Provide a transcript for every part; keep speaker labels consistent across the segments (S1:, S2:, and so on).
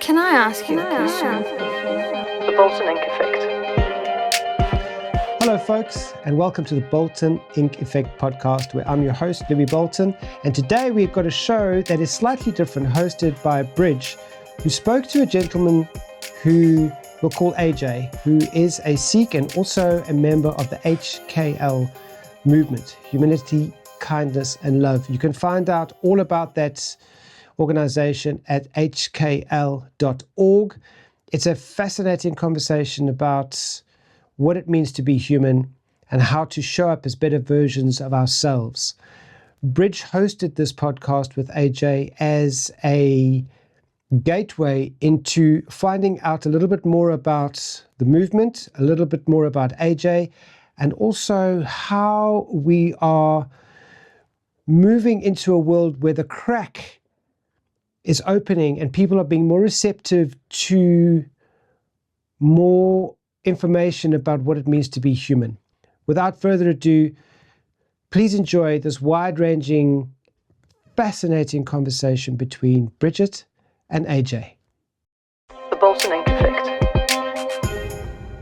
S1: Can I ask you a question?
S2: The Bolton Ink Effect.
S3: Hello, folks, and welcome to the Bolton Ink Effect podcast, where I'm your host, Louis Bolton. And today we've got a show that is slightly different, hosted by Bridge, who spoke to a gentleman who we'll call AJ, who is a Sikh and also a member of the HKL movement, Humanity, Kindness and Love. You can find out all about that organization at hkl.org. It's a fascinating conversation about what it means to be human and how to show up as better versions of ourselves. Bridge hosted this podcast with AJ as a gateway into finding out a little bit more about the movement, a little bit more about AJ, and also how we are moving into a world where the crack is opening and people are being more receptive to more information about what it means to be human. Without further ado, please enjoy this wide-ranging, fascinating conversation between Bridget and AJ.
S2: The Bolton Ink Effect.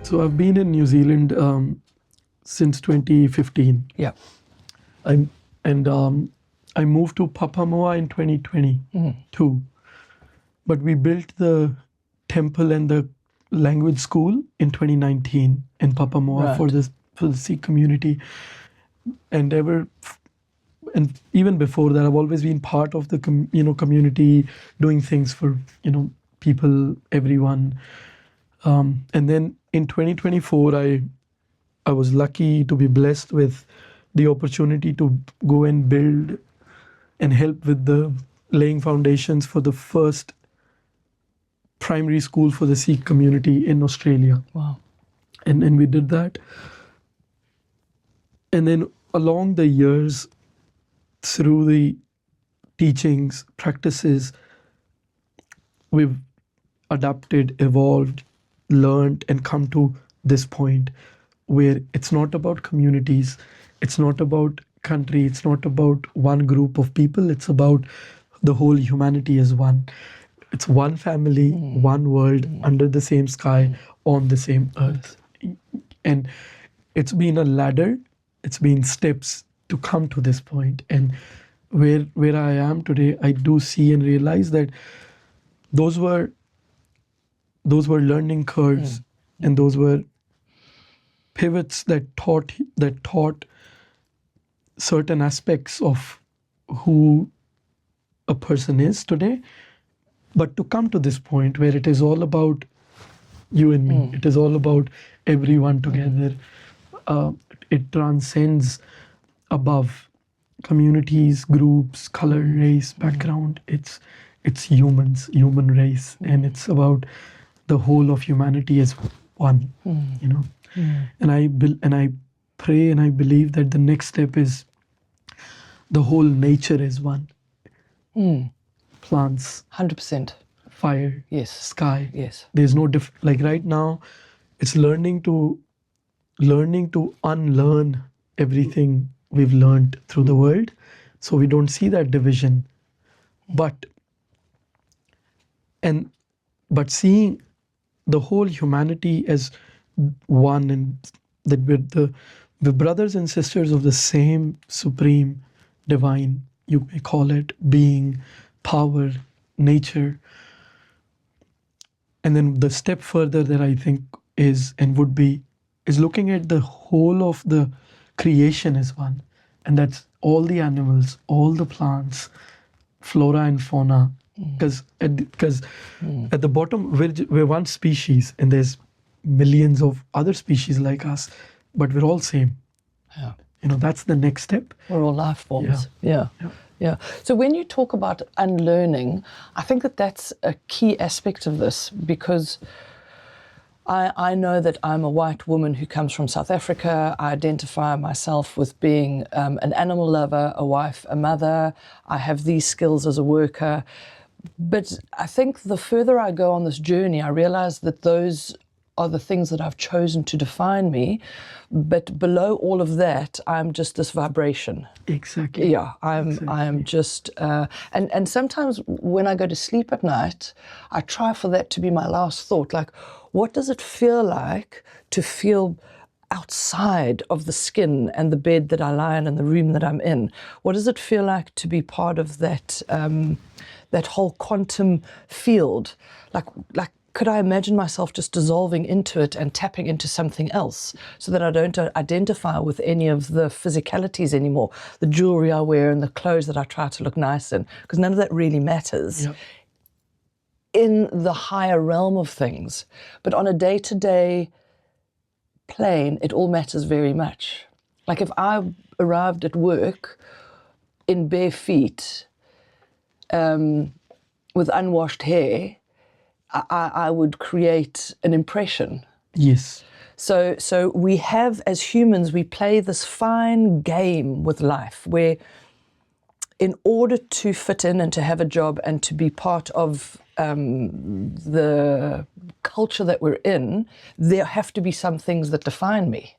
S4: So I've been in New Zealand since 2015.
S3: Yeah.
S4: I moved to Papamoa in 2022. But we built the temple and the language school in 2019 in Papamoa for the Sikh community. And even before that, I've always been part of the community, doing things for people, everyone. And then in 2024, I was lucky to be blessed with the opportunity to go and build and help with the laying foundations for the first primary school for the Sikh community in Australia.
S3: Wow.
S4: And we did that. And then along the years, through the teachings, practices, we've adapted, evolved, learned, and come to this point where it's not about communities, it's not about country, it's not about one group of people, it's about the whole humanity as one. It's one family, one world, under the same sky, on the same earth. And it's been a ladder, it's been steps to come to this point. And where I am today, I do see and realize that those were learning curves, and those were pivots that taught certain aspects of who a person is today. But to come to this point where it is all about you and me, it is all about everyone together. It transcends above communities, groups, color, race, background. It's humans, human race, and it's about the whole of humanity as one. And I pray and I believe that the next step is the whole nature is one. Plants,
S5: 100%.
S4: fire,
S5: Yes.
S4: sky.
S5: Yes.
S4: There's no like right now, it's learning to unlearn everything we've learned through the world, so we don't see that division. But seeing the whole humanity as one, and that we're the brothers and sisters of the same supreme divine, you may call it, being, power, nature. And then the step further that I think is looking at the whole of the creation as one. And that's all the animals, all the plants, flora and fauna. Because at the bottom, we're one species, and there's millions of other species like us, but we're all same.
S5: Yeah.
S4: That's the next step.
S5: We're all life forms. Yeah. So when you talk about unlearning, I think that that's a key aspect of this, because I know that I'm a white woman who comes from South Africa. I identify myself with being an animal lover, a wife, a mother. I have these skills as a worker. But I think the further I go on this journey, I realize that those are the things that I've chosen to define me. But below all of that, I'm just this vibration.
S4: Exactly.
S5: Yeah, I'm just, and sometimes when I go to sleep at night, I try for that to be my last thought. Like, what does it feel like to feel outside of the skin and the bed that I lie in and the room that I'm in? What does it feel like to be part of that, that whole quantum field? Like, could I imagine myself just dissolving into it and tapping into something else so that I don't identify with any of the physicalities anymore, the jewelry I wear and the clothes that I try to look nice in, because none of that really matters in the higher realm of things. But on a day-to-day plane, it all matters very much. Like if I arrived at work in bare feet with unwashed hair, I would create an impression.
S4: Yes.
S5: So we have, as humans, we play this fine game with life where in order to fit in and to have a job and to be part of the culture that we're in, there have to be some things that define me.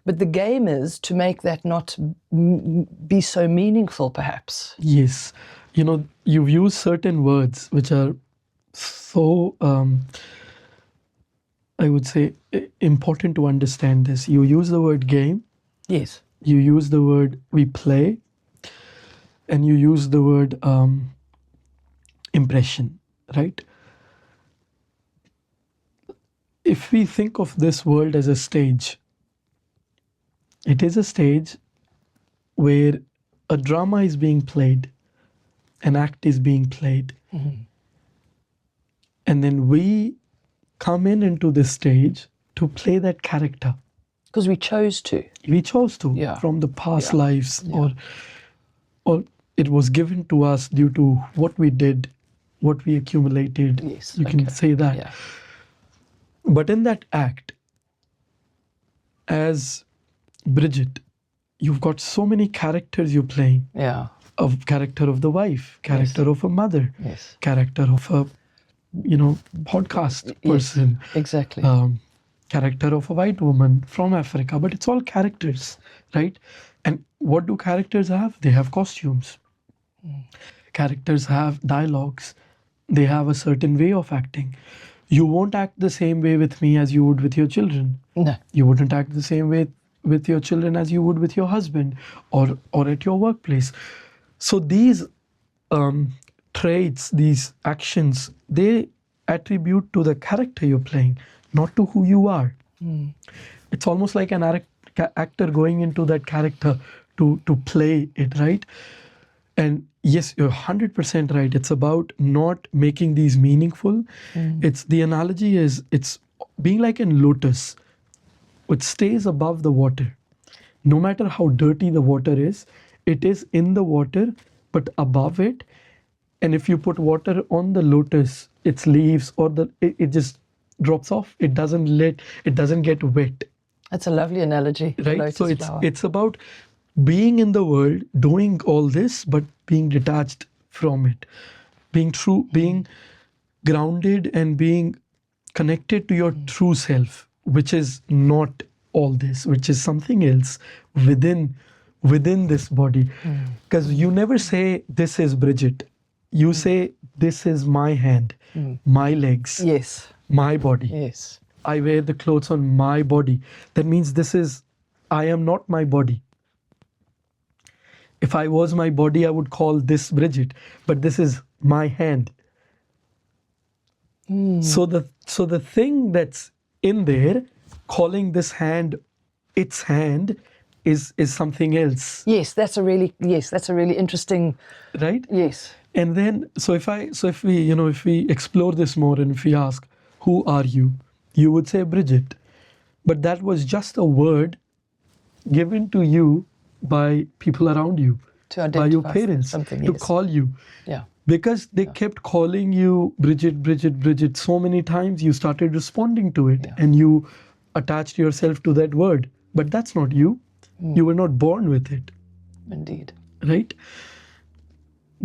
S5: But the game is to make that not be so meaningful, perhaps.
S4: Yes. You know, you've used certain words which are so, I would say, important to understand this. You use the word game.
S5: Yes.
S4: You use the word we play. And you use the word impression, right? If we think of this world as a stage, it is a stage where a drama is being played, an act is being played. Mm-hmm. And then we come into this stage to play that character.
S5: Because we chose to.
S4: We chose to from the past lives, or it was given to us due to what we did, what we accumulated.
S5: Yes,
S4: you can say that.
S5: Yeah.
S4: But in that act, as Bridget, you've got so many characters you're playing.
S5: Yeah.
S4: Of character of the wife, character of a mother, character of a podcast person.
S5: Yes, exactly.
S4: Character of a white woman from Africa, but it's all characters, right? And what do characters have? They have costumes. Characters have dialogues. They have a certain way of acting. You won't act the same way with me as you would with your children.
S5: No.
S4: You wouldn't act the same way with your children as you would with your husband or at your workplace. So these traits, these actions, they attribute to the character you're playing, not to who you are. It's almost like an actor going into that character to play it, right? And yes, you're 100% right. It's about not making these meaningful. It's the analogy is it's being like a lotus, which stays above the water. No matter how dirty the water is, it is in the water, but above it. And if you put water on the lotus, its leaves or it just drops off. It doesn't get wet.
S5: That's a lovely analogy.
S4: Right? So it's about being in the world, doing all this, but being detached from it. Being true, being grounded and being connected to your true self, which is not all this, which is something else within this body. Because you never say, this is Bridget. You say, this is my hand, my legs, my body.
S5: Yes.
S4: I wear the clothes on my body. That means I am not my body. If I was my body, I would call this Bridget, but this is my hand. So the thing that's in there, calling this hand its hand, is something else.
S5: Yes, that's a really interesting.
S4: Right?
S5: Yes.
S4: And then if we explore this more and if we ask, who are you? You would say Bridget. But that was just a word given to you by people around you,
S5: to identify
S4: by your parents, to call you.
S5: Yeah.
S4: Because they kept calling you Bridget, Bridget, Bridget so many times, you started responding to it and you attached yourself to that word. But that's not you. You were not born with it.
S5: Indeed.
S4: Right?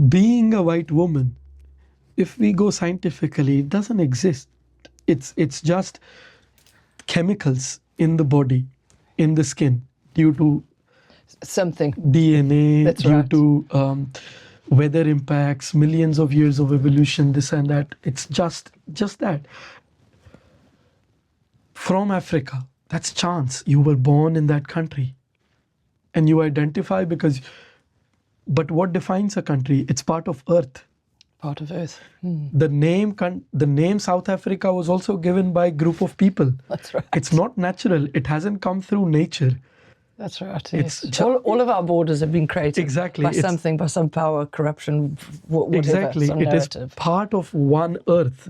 S4: Being a white woman, if we go scientifically, it doesn't exist. It's just chemicals in the body, in the skin, due to
S5: Something.
S4: DNA,
S5: That's
S4: due
S5: right.
S4: to weather impacts, millions of years of evolution, this and that. It's just that. From Africa, that's chance. You were born in that country. And you identify but what defines a country? It's part of Earth.
S5: Part of Earth.
S4: The name South Africa was also given by a group of people.
S5: That's right.
S4: It's not natural. It hasn't come through nature.
S5: That's right.
S4: It's
S5: Yes. All of our borders have been created
S4: Exactly.
S5: by something, by some power, corruption, whatever,
S4: Exactly.
S5: some
S4: It is
S5: narrative.
S4: part of one Earth.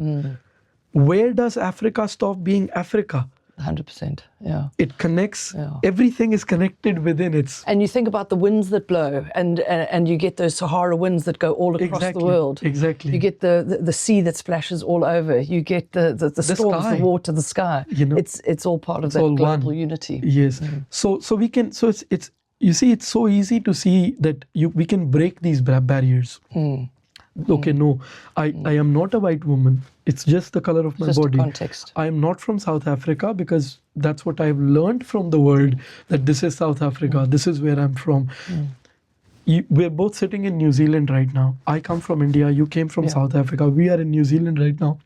S4: Where does Africa stop being Africa?
S5: 100%. Yeah.
S4: It connects.
S5: Yeah.
S4: Everything is connected within its.
S5: And you think about the winds that blow, and you get those Sahara winds that go all across the world.
S4: Exactly.
S5: You get the sea that splashes all over. You get the storms,
S4: sky.
S5: the water, the sky.
S4: You know,
S5: it's all part of that
S4: all
S5: global
S4: one.
S5: unity.
S4: Yes. So we can. So it's you see, it's so easy to see that we can break these barriers. Okay, no, I am not a white woman. It's just the color of my
S5: Just
S4: body.
S5: a context.
S4: I am not from South Africa because that's what I've learned from the world, that this is South Africa, this is where I'm from. We're both sitting in New Zealand right now. I come from India, you came from South Africa. We are in New Zealand right now.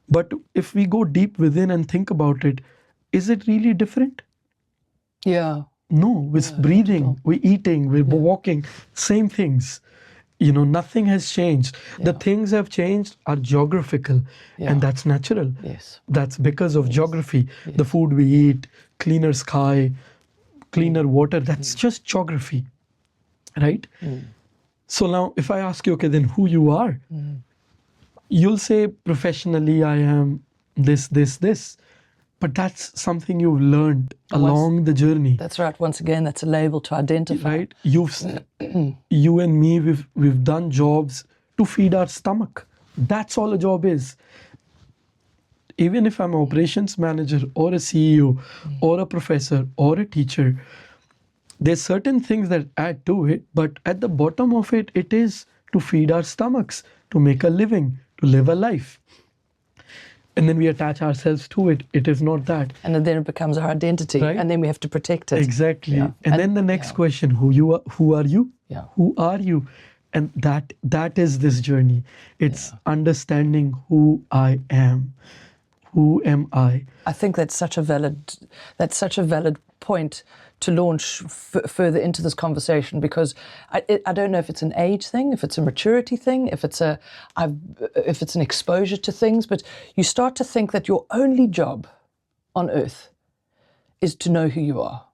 S4: But if we go deep within and think about it, is it really different?
S5: Yeah.
S4: No, we're breathing, we're eating, we're walking, same things. You know, nothing has changed. The things have changed are geographical, and that's natural.
S5: Yes.
S4: That's because of geography. The food we eat, cleaner sky, cleaner water, that's just geography, right? So now if I ask you, okay, then who you are, you'll say professionally I am this. But that's something you've learned along the journey.
S5: That's right. Once again, that's a label to identify.
S4: Right? You and me, we've done jobs to feed our stomach. That's all a job is. Even if I'm an operations manager or a CEO or a professor or a teacher, there's certain things that add to it, but at the bottom of it, it is to feed our stomachs, to make a living, to live a life. And then we attach ourselves to it. It is not that.
S5: And then it becomes our identity,
S4: Right?
S5: and then we have to protect it.
S4: Exactly.
S5: Yeah.
S4: And then the next question, who are you?
S5: Yeah.
S4: Who are you? And that is this journey. It's understanding who I am. Who am I?
S5: I think that's such a valid point to launch further into this conversation, because I don't know if it's an age thing, if it's a maturity thing, if it's an exposure to things, but you start to think that your only job on earth is to know who you are.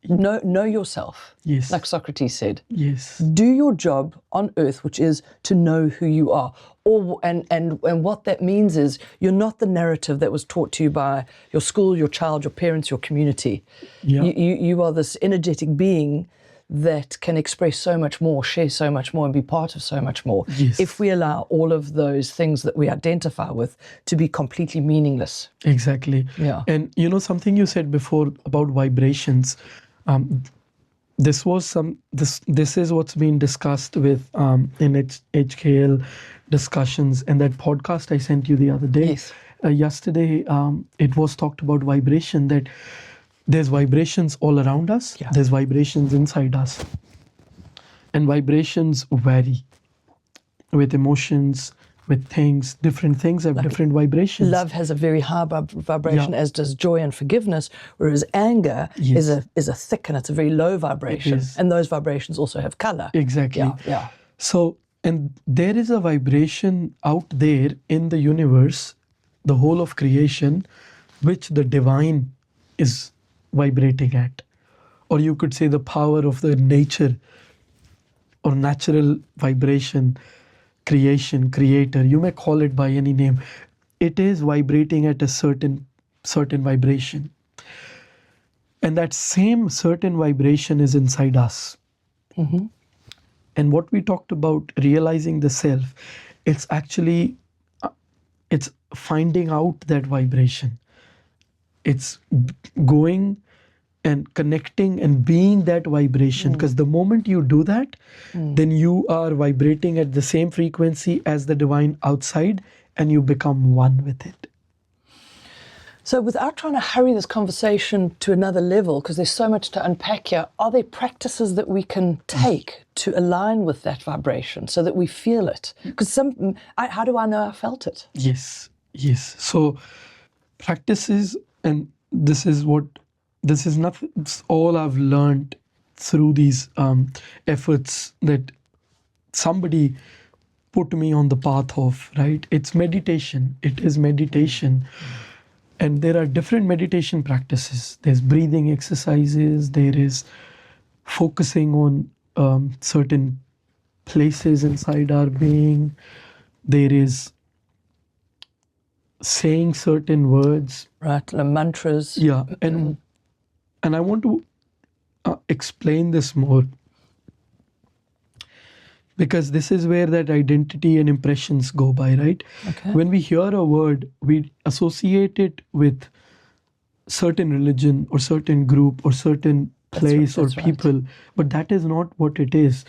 S5: Know yourself.
S4: Yes.
S5: Like Socrates said.
S4: Yes.
S5: Do your job on earth, which is to know who you are. And what that means is you're not the narrative that was taught to you by your school, your child, your parents, your community.
S4: Yeah.
S5: You are this energetic being that can express so much more, share so much more, and be part of so much more.
S4: Yes.
S5: If we allow all of those things that we identify with to be completely meaningless.
S4: Exactly.
S5: Yeah.
S4: And you know, something you said before about vibrations, this is what's been discussed with in HKL discussions, and that podcast I sent you the other day.
S5: Yes.
S4: Yesterday, it was talked about vibration, that there's vibrations all around us, there's vibrations inside us. And vibrations vary with emotions, with things. Different things have different vibrations.
S5: Love has a very high vibration, as does joy and forgiveness, whereas anger is a thick and it's a very low vibration. And those vibrations also have color.
S4: Exactly.
S5: Yeah.
S4: So, and there is a vibration out there in the universe, the whole of creation, which the divine is vibrating at. Or you could say the power of the nature or natural vibration, creation, creator, you may call it by any name. It is vibrating at a certain vibration. And that same certain vibration is inside us.
S5: Mm-hmm.
S4: And what we talked about, realizing the self, it's actually, it's finding out that vibration. It's going and connecting and being that vibration. Because the moment you do that, then you are vibrating at the same frequency as the divine outside, and you become one with it.
S5: So without trying to hurry this conversation to another level, because there's so much to unpack here, are there practices that we can take to align with that vibration so that we feel it? Because how do I know I felt it?
S4: Yes. So practices, and this is nothing, it's all I've learned through these efforts that somebody put me on the path of, right? It's meditation. It is meditation. And there are different meditation practices. There's breathing exercises. There is focusing on certain places inside our being. There is saying certain words.
S5: Right, the mantras.
S4: Yeah, and I want to explain this more, because this is where that identity and impressions go by, right?
S5: Okay.
S4: When we hear a word, we associate it with certain religion or certain group or certain place or people, but that is not what it is.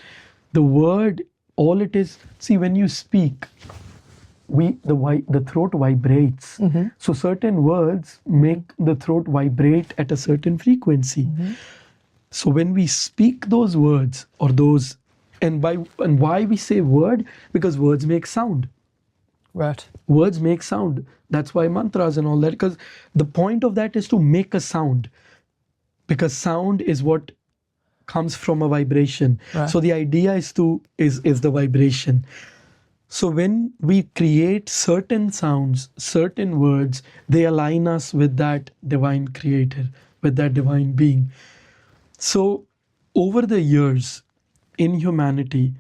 S4: The word, all it is, see, when you speak, the throat vibrates. So certain words make the throat vibrate at a certain frequency. So when we speak those words or those, and why we say word, because words make sound.
S5: Right.
S4: Words make sound. That's why mantras and all that, because the point of that is to make a sound, because sound is what comes from a vibration.
S5: Right.
S4: So the idea is the vibration. So when we create certain sounds, certain words, they align us with that divine creator, with that divine being. So over the years in humanity,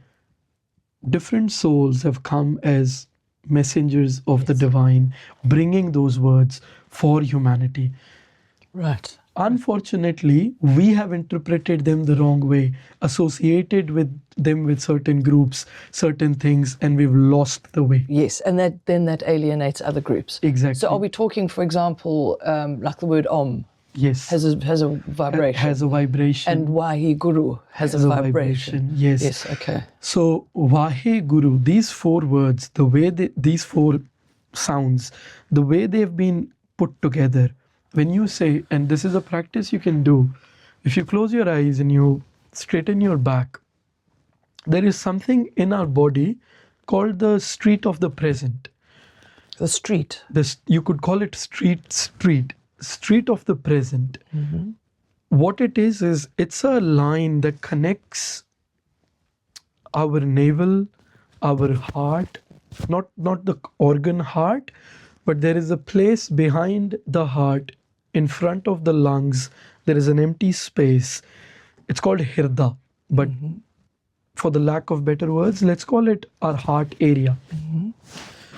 S4: different souls have come as messengers of the divine, bringing those words for humanity.
S5: Right.
S4: Unfortunately, we have interpreted them the wrong way, associated with them with certain groups, certain things, and we've lost the way.
S5: Yes, and that alienates other groups.
S4: Exactly.
S5: So are we talking, for example, like the word Om?
S4: Yes.
S5: Has a vibration.
S4: Has a vibration.
S5: And Wahi Guru has a vibration.
S4: Yes.
S5: Yes, okay.
S4: So Wahi Guru, these four words, the way these four sounds, the way they've been put together, when you say, and this is a practice you can do, if you close your eyes and you straighten your back, there is something in our body called the street of the present.
S5: The street.
S4: You could call it street of the present. What it is it's a line that connects our navel, our heart, not the organ heart, but there is a place behind the heart, in front of the lungs. There is an empty space. It's called Hirda, but for the lack of better words, let's call it our heart area.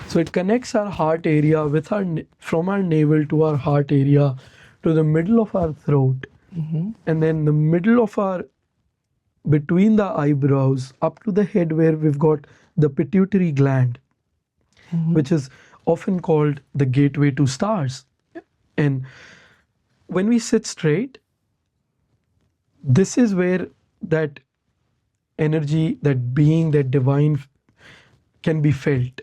S4: So it connects our heart area with from our navel to our heart area to the middle of our throat, and then the middle of between the eyebrows up to the head, where we've got the pituitary gland, which is often called the gateway to stars. And when we sit straight, this is where that energy, that being, that divine can be felt.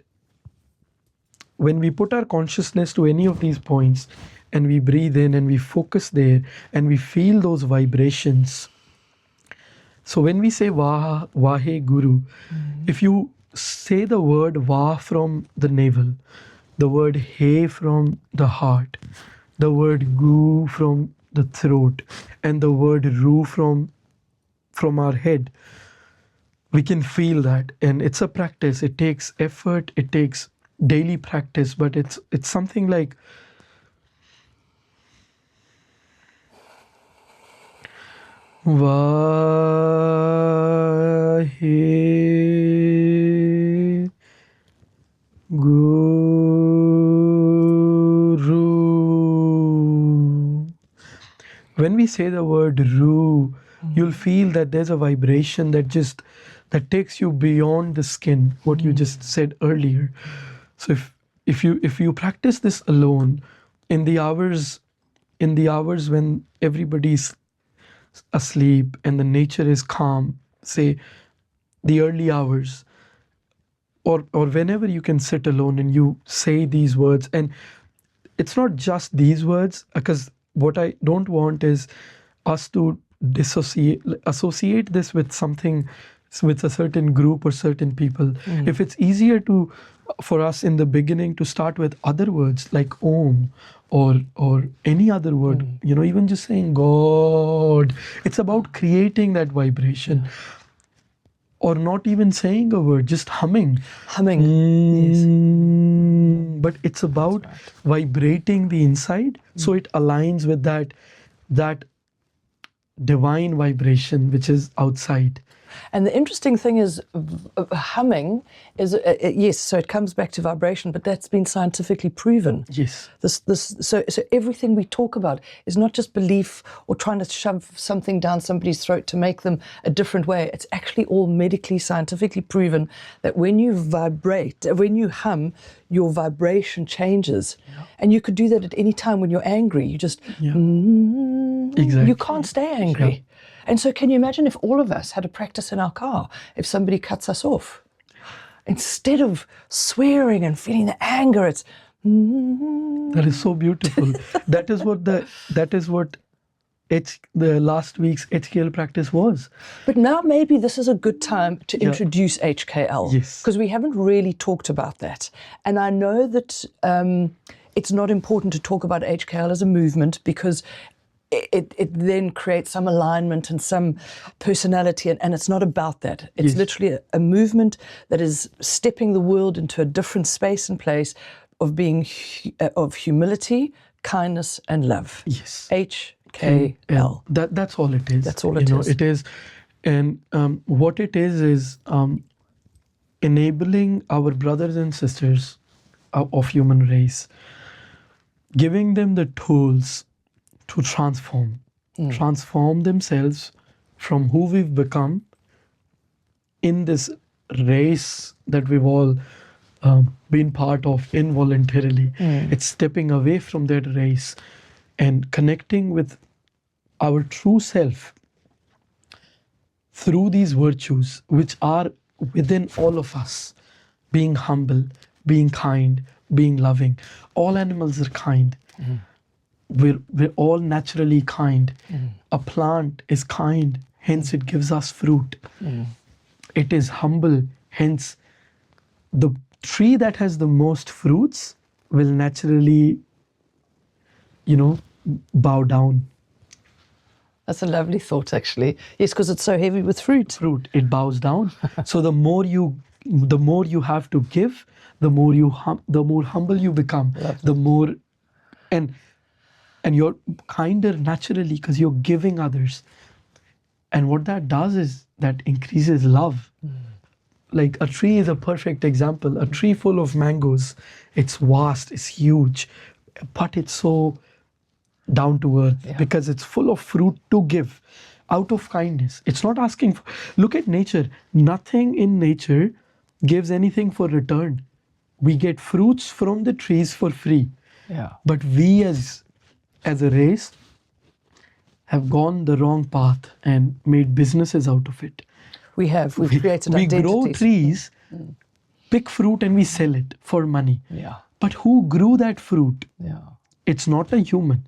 S4: When we put our consciousness to any of these points and we breathe in and we focus there and we feel those vibrations. So when we say Vahe Guru, if you say the word Va from the navel, the word He from the heart, the word Gu from the throat, and the word Ru from our head, we can feel that. And it's a practice. It takes effort. It takes daily practice, but it's something like Vahe Guru. When we say the word Ru, you'll feel that there's a vibration that takes you beyond the skin, what you just said earlier. So if you practice this alone in the hours when everybody's asleep and the nature is calm, say the early hours, or whenever you can sit alone and you say these words, and it's not just these words, because what I don't want is us to associate this with something, with a certain group or certain people. If it's easier for us in the beginning to start with other words like Om or any other word, even just saying God, it's about creating that vibration. Or not even saying a word, just humming.
S5: Yes.
S4: But it's about vibrating the inside, so it aligns with that divine vibration which is outside.
S5: And the interesting thing is, humming is yes. So it comes back to vibration, but that's been scientifically proven.
S4: Yes.
S5: So everything we talk about is not just belief or trying to shove something down somebody's throat to make them a different way. It's actually all medically, scientifically proven that when you vibrate, when you hum, your vibration changes. And you could do that at any time when you're angry. You just,
S4: Exactly.
S5: You can't stay angry.
S4: Yeah.
S5: And so can you imagine if all of us had a practice in our car, if somebody cuts us off? Instead of swearing and feeling the anger, it's...
S4: That is so beautiful. that is what the last week's HKL practice was.
S5: But now maybe this is a good time to introduce HKL.
S4: Yes.
S5: Because we haven't really talked about that. And I know that it's not important to talk about HKL as a movement because it then creates some alignment and some personality, and it's not about that. It's literally a movement that is stepping the world into a different space and place of being of humility, kindness, and love.
S4: Yes.
S5: HKL.
S4: That's all it is.
S5: That's all it is.
S4: It is, and what it is enabling our brothers and sisters of human race, giving them the tools to transform themselves from who we've become in this race that we've all been part of involuntarily. It's stepping away from that race and connecting with our true self through these virtues which are within all of us. Being humble, being kind, being loving. All animals are kind. We're all naturally kind. A plant is kind, hence it gives us fruit. It is humble, hence the tree that has the most fruits will naturally, bow down.
S5: That's a lovely thought, actually. Yes, because it's so heavy with fruit.
S4: It bows down. So the more you have to give, the more humble you become. The more, and you're kinder naturally because you're giving others. And what that does is that increases love. Like a tree is a perfect example. A tree full of mangoes, it's vast, it's huge, but it's so down to earth because it's full of fruit to give out of kindness. It's not asking for... Look at nature. Nothing in nature gives anything for return. We get fruits from the trees for free.
S5: Yeah.
S4: But we as a race have gone the wrong path and made businesses out of it.
S5: We've created identities.
S4: We grow trees, pick fruit and we sell it for money.
S5: Yeah.
S4: But who grew that fruit?
S5: Yeah.
S4: It's not a human.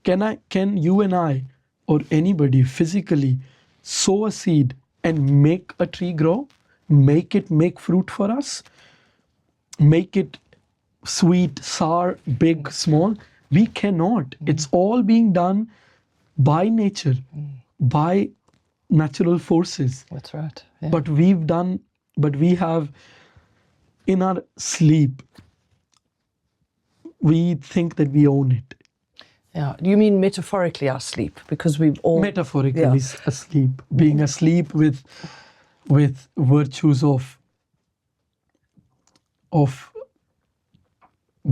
S4: Can you and I or anybody physically sow a seed and make a tree grow? Make it make fruit for us? Make it sweet, sour, big, small? We cannot. It's all being done by nature, by natural forces.
S5: That's right. Yeah.
S4: But we have in our sleep, we think that we own it.
S5: Yeah. You mean metaphorically our sleep? Because we've all...
S4: Metaphorically asleep. Being asleep with virtues of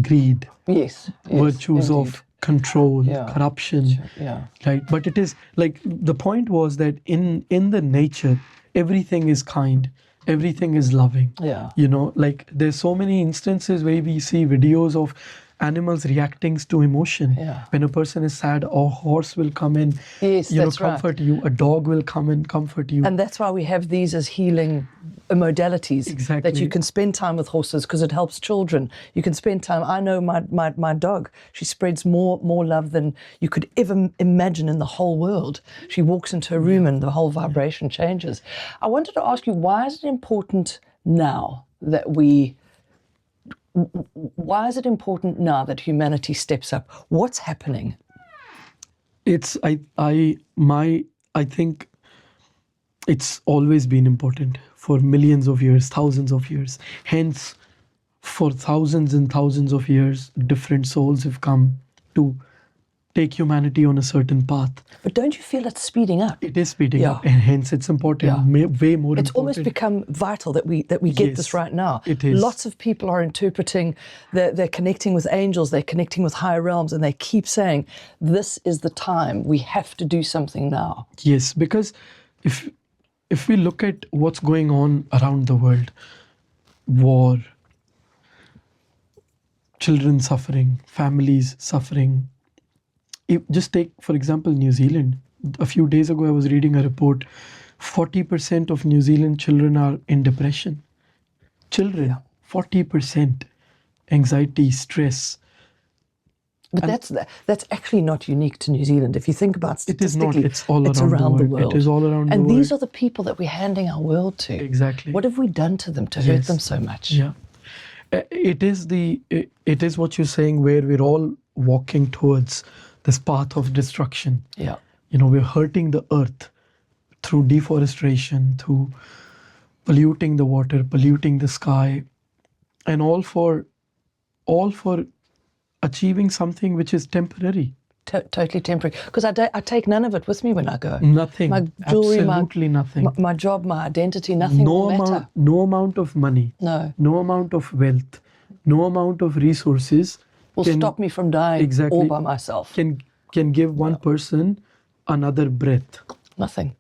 S4: greed.
S5: Yes.
S4: Virtues
S5: indeed.
S4: of control, corruption.
S5: Yeah.
S4: Right? But it is like the point was that in the nature, everything is kind, everything is loving.
S5: Yeah.
S4: Like there's so many instances where we see videos of animals reacting to emotion.
S5: Yeah.
S4: When a person is sad, a horse will come in,
S5: Yes, that's right.
S4: comfort you. A dog will come and comfort you.
S5: And that's why we have these as healing modalities.
S4: Exactly.
S5: That you can spend time with horses because it helps children. You can spend time. I know my dog, she spreads more love than you could ever imagine in the whole world. She walks into a room and the whole vibration changes. I wanted to ask you, why is it important now that humanity steps up? What's happening?
S4: I think it's always been important for millions of years, thousands of years. Hence, for thousands and thousands of years, different souls have come to take humanity on a certain path.
S5: But don't you feel it's speeding up?
S4: It is speeding up, and hence it's important, way more
S5: It's
S4: important.
S5: almost become vital that we get
S4: Yes,
S5: this right now.
S4: it is.
S5: Lots of people are interpreting, they're connecting with angels, they're connecting with higher realms, and they keep saying, this is the time, we have to do something now.
S4: Yes, because if we look at what's going on around the world, war, children suffering, families suffering. Just take, for example, New Zealand. A few days ago, I was reading a report, 40% of New Zealand children are in depression. Children, 40%. Anxiety, stress.
S5: But that's actually not unique to New Zealand. If you think about statistically,
S4: it is not. It's all around the world. It is all around the world.
S5: And these are the people that we're handing our world to.
S4: Exactly.
S5: What have we done to them to hurt them so much?
S4: Yeah. It is what you're saying, where we're all walking towards this path of destruction.
S5: Yeah.
S4: We're hurting the earth through deforestation, through polluting the water, polluting the sky, and all for achieving something which is temporary.
S5: Totally temporary. Because I take none of it with me when I go.
S4: Nothing.
S5: My jewelry,
S4: absolutely nothing.
S5: My job, my identity, nothing will matter.
S4: No amount of money.
S5: No
S4: amount of wealth. No amount of resources
S5: will stop me from dying all by myself.
S4: Can give one person another breath.
S5: Nothing.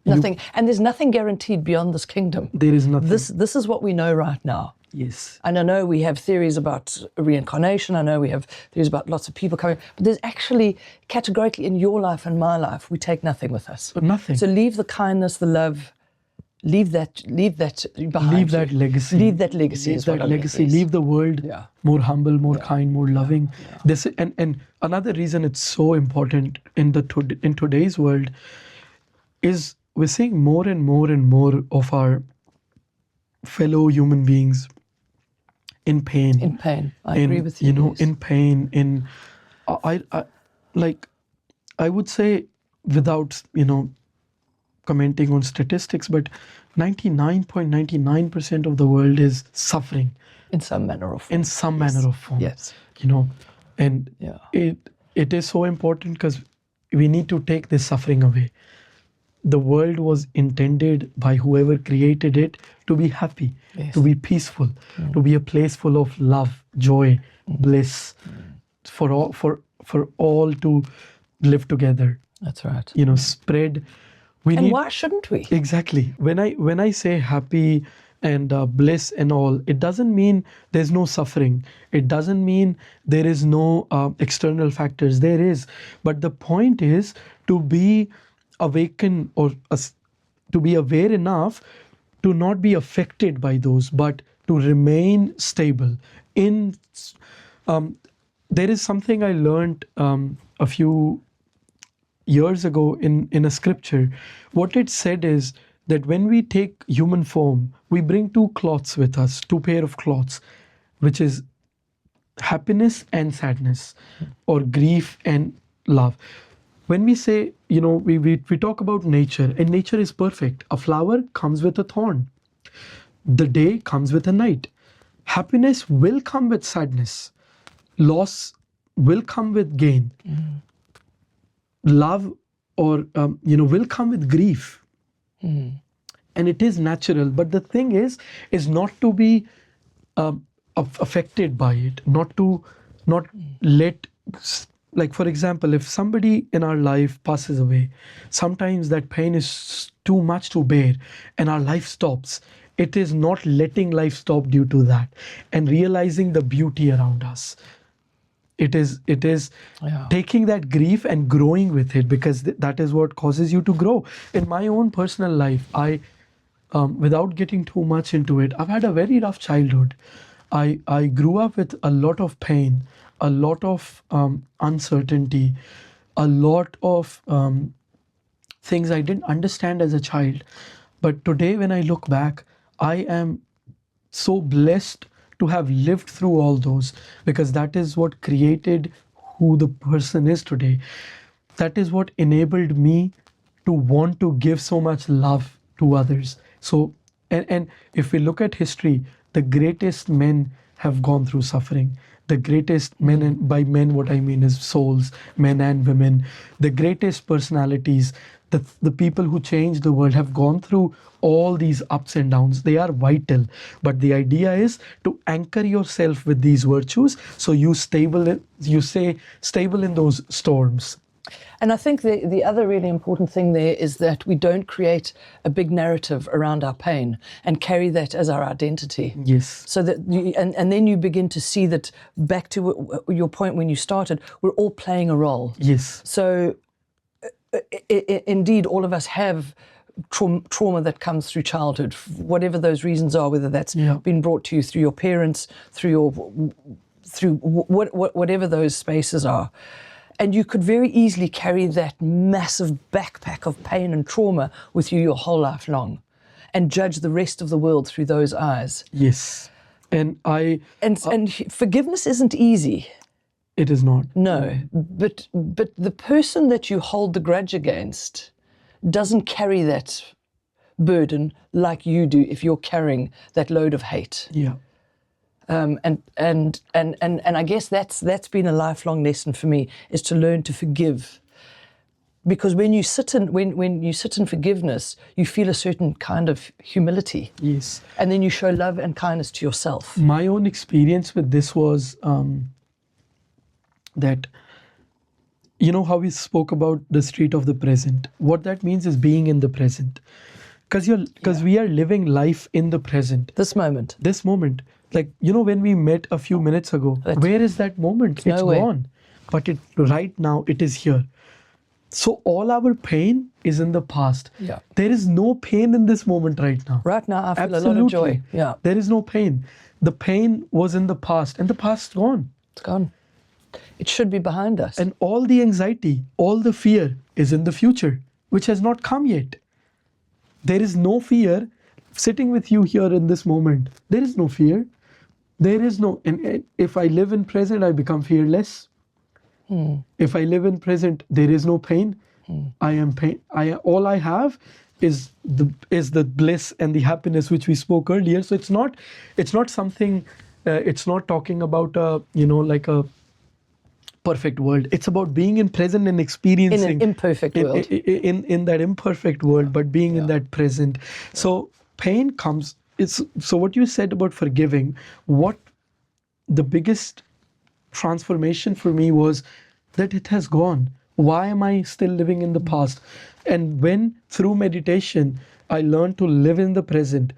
S5: And there's nothing guaranteed beyond this kingdom.
S4: There is nothing.
S5: This is what we know right now.
S4: Yes.
S5: And I know we have theories about reincarnation. I know we have theories about lots of people coming. But there's actually, categorically, in your life and my life, we take nothing with us.
S4: Nothing.
S5: So leave the kindness, the love, leave that behind.
S4: Leave that legacy.
S5: Leave that legacy.
S4: Leave that legacy. Leave the world more humble, more kind, more loving. This and another reason it's so important in today's world is we're seeing more and more and more of our fellow human beings in pain.
S5: In pain. I agree with you.
S4: In pain. I would say, without commenting on statistics, but 99.99% of the world is suffering
S5: in some manner of form. Yes.
S4: And it is so important because we need to take this suffering away. The world was intended by whoever created it to be happy, to be peaceful, to be a place full of love, joy, bliss, for all to live together.
S5: That's right.
S4: Spread.
S5: Why shouldn't we?
S4: Exactly. When I say happy and bliss and all, it doesn't mean there's no suffering. It doesn't mean there is no external factors. There is. But the point is to be awakened or to be aware enough to not be affected by those, but to remain stable. There is something I learned a few years ago in a scripture. What it said is that when we take human form, we bring two cloths with us, two pair of cloths, which is happiness and sadness, or grief and love. When we say, we talk about nature, and nature is perfect. A flower comes with a thorn. The day comes with a night. Happiness will come with sadness. Loss will come with gain. Love will come with grief. And it is natural. But the thing is not to be affected by it, not let. Like, for example, if somebody in our life passes away, sometimes that pain is too much to bear and our life stops. It is not letting life stop due to that and realizing the beauty around us, It is
S5: Yeah.
S4: taking that grief and growing with it, because that is what causes you to grow. In my own personal life, I, without getting too much into it, I've had a very rough childhood. I grew up with a lot of pain, a lot of uncertainty, a lot of things I didn't understand as a child. But today, when I look back, I am so blessed to have lived through all those, because that is what created who the person is today. That is what enabled me to want to give so much love to others. So, and if we look at history, the greatest men have gone through suffering. The greatest men, and by men what I mean is souls, men and women, the greatest personalities, the people who changed the world have gone through all these ups and downs. They are vital. But the idea is to anchor yourself with these virtues, so you stay stable in those storms.
S5: And I think the other really important thing there is that we don't create a big narrative around our pain and carry that as our identity.
S4: Yes.
S5: So that and then you begin to see that, back to your point when you started, we're all playing a role.
S4: Yes.
S5: So indeed, all of us have trauma that comes through childhood, whatever those reasons are, whether that's been brought to you through your parents, through whatever those spaces are. And you could very easily carry that massive backpack of pain and trauma with you your whole life long, and judge the rest of the world through those eyes.
S4: Yes. And
S5: forgiveness isn't easy.
S4: It is not.
S5: No, but the person that you hold the grudge against doesn't carry that burden like you do if you're carrying that load of hate.
S4: Yeah.
S5: And I guess that's been a lifelong lesson for me, is to learn to forgive. Because when you sit in forgiveness, you feel a certain kind of humility.
S4: Yes.
S5: And then you show love and kindness to yourself.
S4: My own experience with this was that, you know how we spoke about the street of the present. What that means is being in the present. Because we are living life in the present.
S5: This moment.
S4: Like, you know, when we met a few minutes ago, where is that moment? It's gone. But right now, it is here. So all our pain is in the past.
S5: Yeah.
S4: There is no pain in this moment right now.
S5: Right now, I feel
S4: Absolutely.
S5: a lot of joy. Yeah.
S4: There is no pain. The pain was in the past, and the past's gone.
S5: It's gone. It should be behind us.
S4: And all the anxiety, all the fear is in the future, which has not come yet. There is no fear sitting with you here in this moment. There is no fear. There is no, and if I live in present, I become fearless. If I live in present, there is no pain. I am pain. All I have is the bliss and the happiness which we spoke earlier. So it's not something. It's not talking about like a perfect world. It's about being in present and experiencing
S5: in an imperfect world.
S4: In that imperfect world, but being in that present. So pain comes. So what you said about forgiving, what the biggest transformation for me was that it has gone. Why am I still living in the past? And when through meditation I learned to live in the present,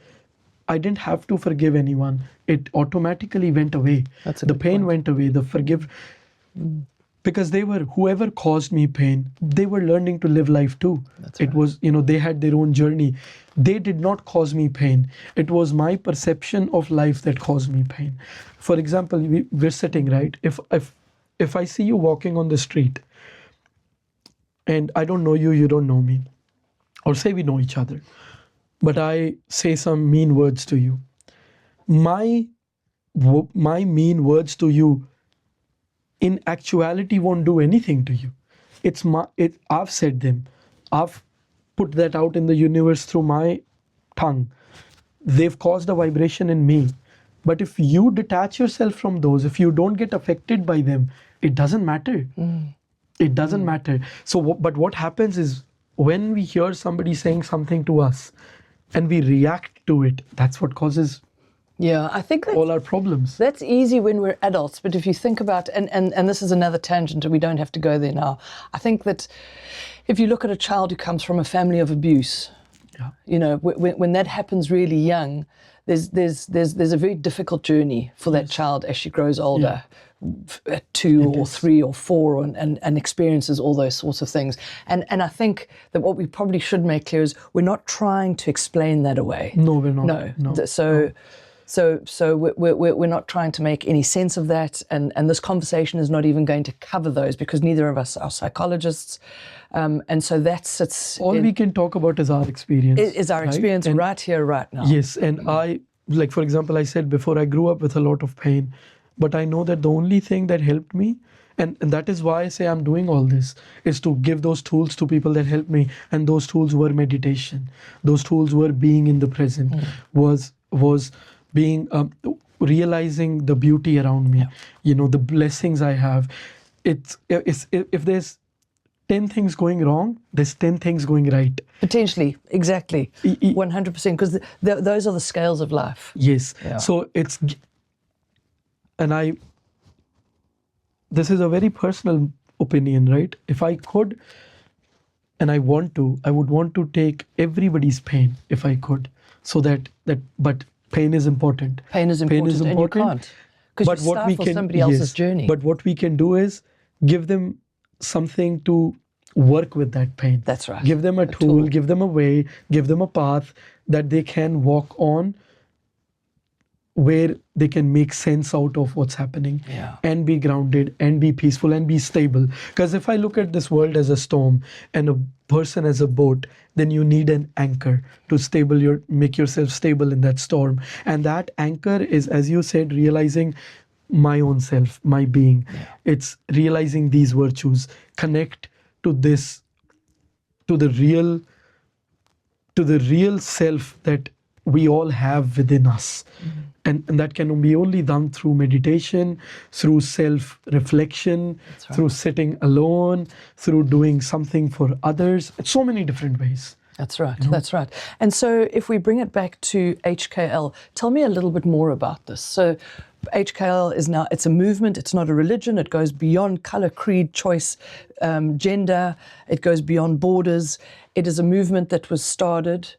S4: I didn't have to forgive anyone. It automatically went away. The pain went away. Because whoever caused me pain, they were learning to live life too. It was, they had their own journey. They did not cause me pain. It was my perception of life that caused me pain. For example, we're sitting, right? If I see you walking on the street and I don't know you, you don't know me, or say we know each other, but I say some mean words to you, my mean words to you in actuality won't do anything to you. I've said them. I've put that out in the universe through my tongue. They've caused a vibration in me. But if you detach yourself from those, if you don't get affected by them, it doesn't matter. It doesn't matter. So, but what happens is when we hear somebody saying something to us and we react to it, that's what causes
S5: I think
S4: all our problems.
S5: That's easy when we're adults, but if you think about, and this is another tangent, and we don't have to go there now. I think that if you look at a child who comes from a family of abuse, when that happens really young, there's a very difficult journey for that child as she grows older. at 2 or 3 or 4 and experiences all those sorts of things. And I think that what we probably should make clear is we're not trying to explain that away.
S4: No, we're not.
S5: No.
S4: No.
S5: So we're not trying to make any sense of that, and this conversation is not even going to cover those because neither of us are psychologists, and so it's
S4: all we can talk about is our experience.
S5: Is our experience
S4: and
S5: right here, right now.
S4: Yes, and I, like for example, I said before, I grew up with a lot of pain, but I know that the only thing that helped me, and that is why I say I'm doing all this, is to give those tools to people that help me, and those tools were meditation. Those tools were being in the present, was being realizing the beauty around me, the blessings I have. It's if there's 10 things going wrong, there's 10 things going right.
S5: Potentially, exactly, 100%, because those are the scales of life.
S4: Yes.
S5: Yeah.
S4: So this is a very personal opinion, right? If I could, and I want to, I would want to take everybody's pain if I could, so but pain is important.
S5: Pain is important, and you can't, because you stifle somebody else's journey.
S4: But what we can do is give them something to work with that pain.
S5: That's right.
S4: Give them a tool, give them a way, give them a path that they can walk on, where they can make sense out of what's happening, and be grounded and be peaceful and be stable. Because if I look at this world as a storm and a person as a boat, then you need an anchor to make yourself stable in that storm. And that anchor is, as you said, realizing my own self, my being. It's realizing these virtues, connect to this, to the real self that we all have within us. And that can be only done through meditation, through self-reflection, through sitting alone, through doing something for others. It's so many different ways.
S5: That's right. That's right. And so if we bring it back to HKL, tell me a little bit more about this. So HKL is now, it's a movement, it's not a religion, it goes beyond color, creed, choice, gender, it goes beyond borders. It is a movement that was started.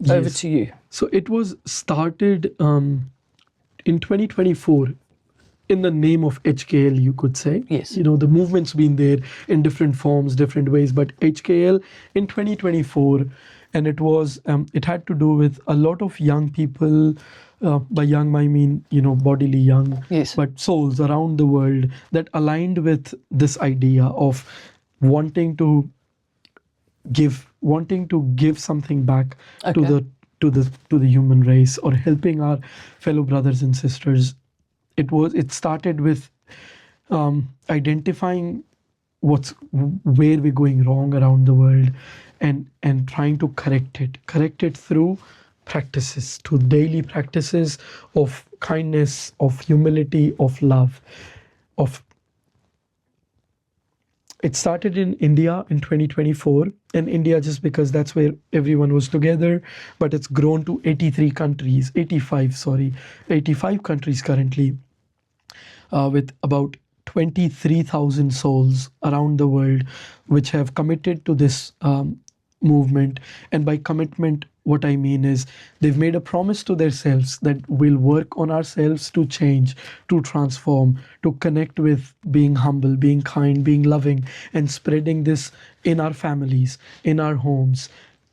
S5: Over to you.
S4: So it was started in 2024 in the name of HKL, you could say.
S5: Yes.
S4: The movement's been there in different forms, different ways, but HKL in 2024, and it had to do with a lot of young people. By young, I mean, bodily young, but souls around the world that aligned with this idea of wanting to give something back to the human race, or helping our fellow brothers and sisters. It started with identifying where we're going wrong around the world, and trying to correct it through practices, to daily practices of kindness, of humility, of love, It started in India in 2024, and India just because that's where everyone was together, but it's grown to 85 countries currently, with about 23,000 souls around the world, which have committed to this movement. And by commitment, what I mean is they've made a promise to themselves that we'll work on ourselves to change, to transform, to connect with being humble, being kind, being loving, and spreading this in our families, in our homes,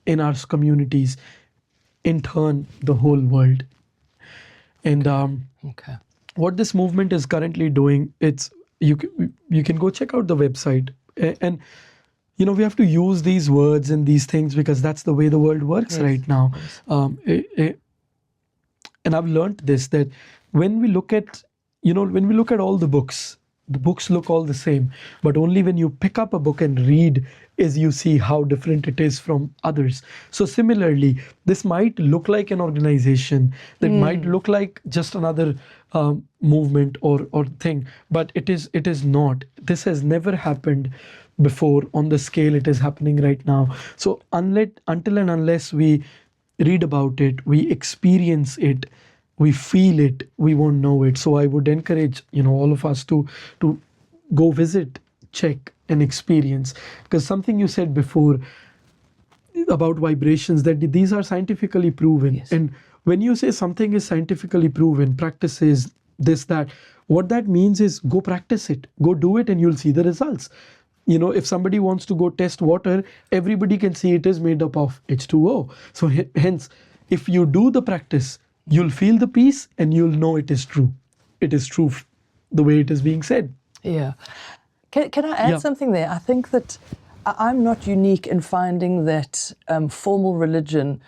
S4: in our communities, in turn, the whole world. And what this movement is currently doing, you can go check out the website, and we have to use these words and these things because that's the way the world works right now. And I've learned this, that when we look at all the books look all the same, but only when you pick up a book and read is you see how different it is from others. So similarly, this might look like an organization, that might look like just another movement or thing, but it is not. This has never happened before on the scale it is happening right now. So until and unless we read about it, we experience it, we feel it, we won't know it. So I would encourage all of us to go visit, check, and experience. Because something you said before about vibrations, that these are scientifically proven. And when you say something is scientifically proven, practices, this, that, What that means is go practice it, go do it, and you'll see the results. If somebody wants to go test water, everybody can see it is made up of H2O. So hence, if you do the practice, you'll feel the peace and you'll know it is true. It is true the way it is being said.
S5: Yeah. Can I add something there? I think that I'm not unique in finding that formal religion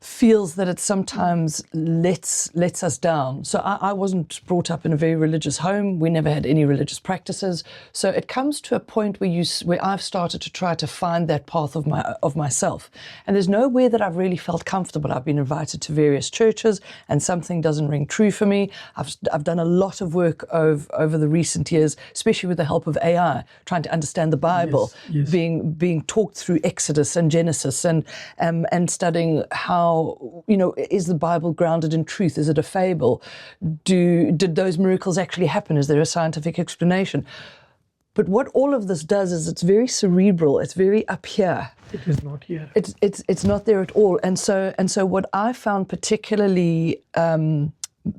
S5: feels that it sometimes lets us down. So I wasn't brought up in a very religious home. We never had any religious practices. So it comes to a point where I've started to try to find that path of myself. And there's nowhere that I've really felt comfortable. I've been invited to various churches and something doesn't ring true for me. I've done a lot of work over the recent years, especially with the help of AI, trying to understand the Bible,
S4: Yes.
S5: being talked through Exodus and Genesis and studying how, is the Bible grounded in truth? Is it a fable? Did those miracles actually happen? Is there a scientific explanation? But what all of this does is it's very cerebral. It's very up here.
S4: It is not here.
S5: It's not there at all. And so what I found particularly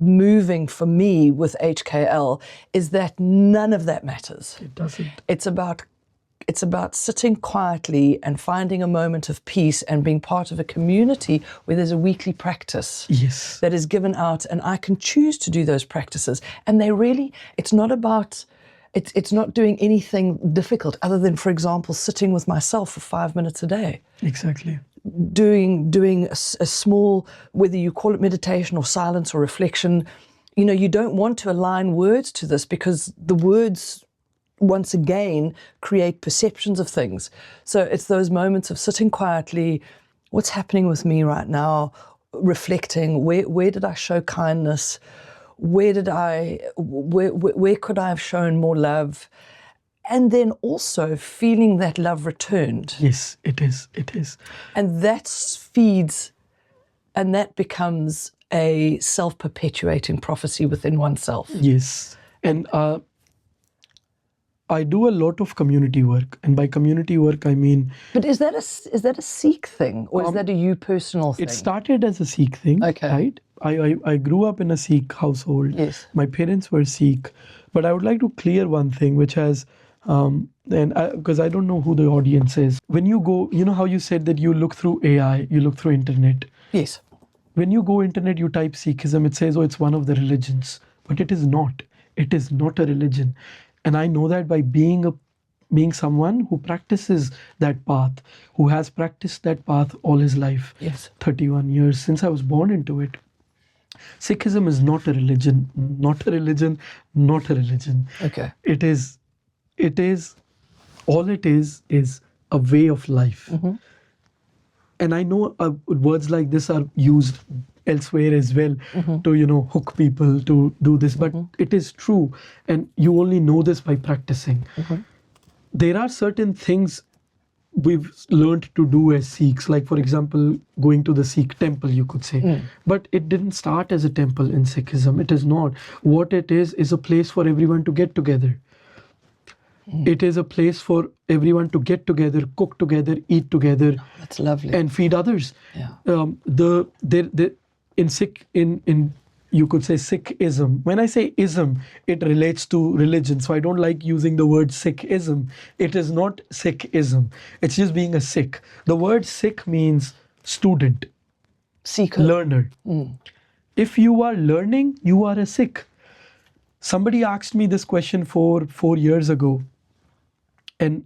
S5: moving for me with HKL is that none of that matters.
S4: It doesn't.
S5: It's about sitting quietly and finding a moment of peace and being part of a community where there's a weekly practice that is given out, and I can choose to do those practices. And it's not doing anything difficult other than, for example, sitting with myself for 5 minutes a day.
S4: Exactly.
S5: Doing a small, whether you call it meditation or silence or reflection, you don't want to align words to this because the words once again create perceptions of things. So it's those moments of sitting quietly, what's happening with me right now, reflecting, where did I show kindness? Where could I have shown more love? And then also feeling that love returned.
S4: Yes, it is.
S5: And that feeds, and that becomes a self-perpetuating prophecy within oneself.
S4: Yes. And I do a lot of community work, and by community work I mean.
S5: But is that a Sikh thing, or is that a you personal thing?
S4: It started as a Sikh thing,
S5: okay.
S4: Right? I grew up in a Sikh household.
S5: Yes.
S4: My parents were Sikh, but I would like to clear one thing, which has, because I don't know who the audience is. When you go, how you said that you look through AI, you look through internet.
S5: Yes.
S4: When you go internet, you type Sikhism, it says, oh, it's one of the religions, but it is not. It is not a religion. And I know that by being someone who practices that path, who has practiced that path all his life, 31 years since I was born into it. Sikhism is not a religion, not a religion, not a religion.
S5: Okay.
S4: It is, all it is a way of life. Mm-hmm. And I know words like this are used elsewhere as well, mm-hmm. to hook people to do this, but mm-hmm. it is true, and you only know this by practicing. Mm-hmm. There are certain things we've learned to do as Sikhs, like for example going to the Sikh temple, you could say, but it didn't start as a temple in Sikhism. It is not. What it is a place for everyone to get together. It is a place for everyone to get together, cook together, eat together.
S5: Oh, that's lovely.
S4: And feed others.
S5: Yeah.
S4: In you could say Sikhism. When I say ism, it relates to religion. So I don't like using the word Sikhism. It is not Sikhism. It's just being a Sikh. The word Sikh means student,
S5: seeker,
S4: learner. If you are learning, you are a Sikh. Somebody asked me this question 4 years ago. And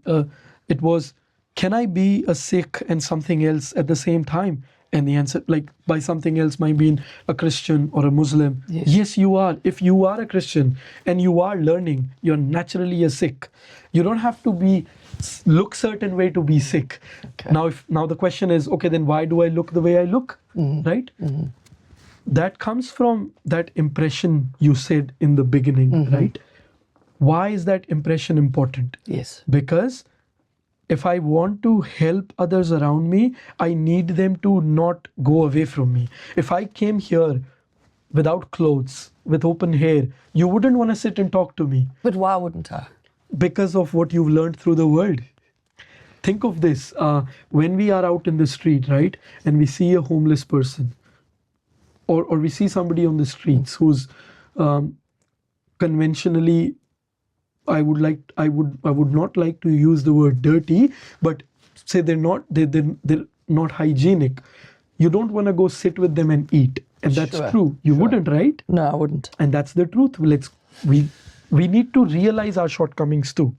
S4: it was, can I be a Sikh and something else at the same time? And the answer, like by something else, might mean a Christian or a Muslim. Yes, you are. If you are a Christian and you are learning, you're naturally a Sikh. You don't have to look certain way to be Sikh. Okay. Now the question is, okay, then why do I look the way I look? Mm-hmm. Right? Mm-hmm. That comes from that impression you said in the beginning, mm-hmm. right? Why is that impression important?
S5: Yes.
S4: Because if I want to help others around me, I need them to not go away from me. If I came here without clothes, with open hair, you wouldn't want to sit and talk to me.
S5: But why wouldn't I?
S4: Because of what you've learned through the world. Think of this, when we are out in the street, right, and we see a homeless person, or we see somebody on the streets who's conventionally, I would not like to use the word dirty, but say they're not hygienic. You don't want to go sit with them and eat, and that's
S5: Sure,
S4: true. You wouldn't, right?
S5: No, I wouldn't.
S4: And that's the truth. We need to realize our shortcomings too.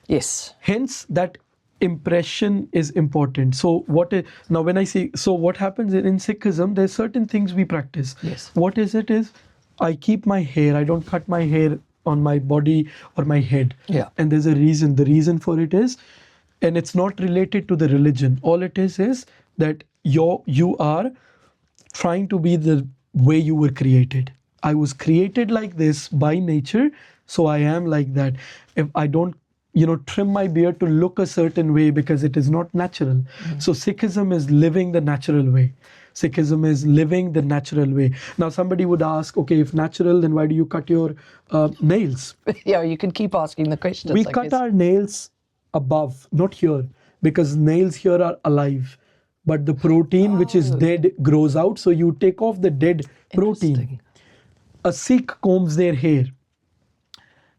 S5: Yes.
S4: Hence, that impression is important. So what happens in Sikhism, there's certain things we practice.
S5: Yes.
S4: What is it is, I keep my hair, I don't cut my hair on my body or my head.
S5: Yeah.
S4: And there's a reason. The reason for it is, and it's not related to the religion. All it is that you are trying to be the way you were created. I was created like this by nature, so I am like that. If I don't trim my beard to look a certain way because it is not natural. So Sikhism is living the natural way. Sikhism is living the natural way. Now somebody would ask, okay, if natural, then why do you cut your nails?
S5: Yeah, you can keep asking the questions.
S4: We cut our nails above, not here, because nails here are alive. But the protein which is dead grows out, so you take off the dead protein. A Sikh combs their hair.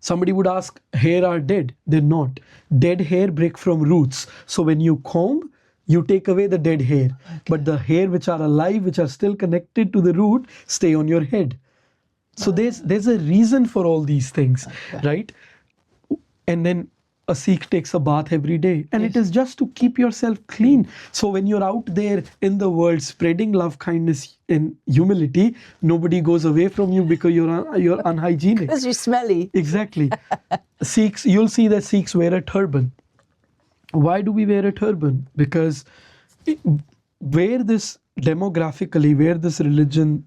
S4: Somebody would ask, hair are dead. They're not. Dead hair break from roots. So when you comb, you take away the dead hair. Okay. But the hair which are alive, which are still connected to the root, stay on your head. So there's a reason for all these things, right? And then a Sikh takes a bath every day. And it is just to keep yourself clean. So when you're out there in the world spreading love, kindness, and humility, nobody goes away from you because you're unhygienic.
S5: Because you're smelly.
S4: Exactly. Sikhs, you'll see that Sikhs wear a turban. Why do we wear a turban? Because where this demographically, where this religion,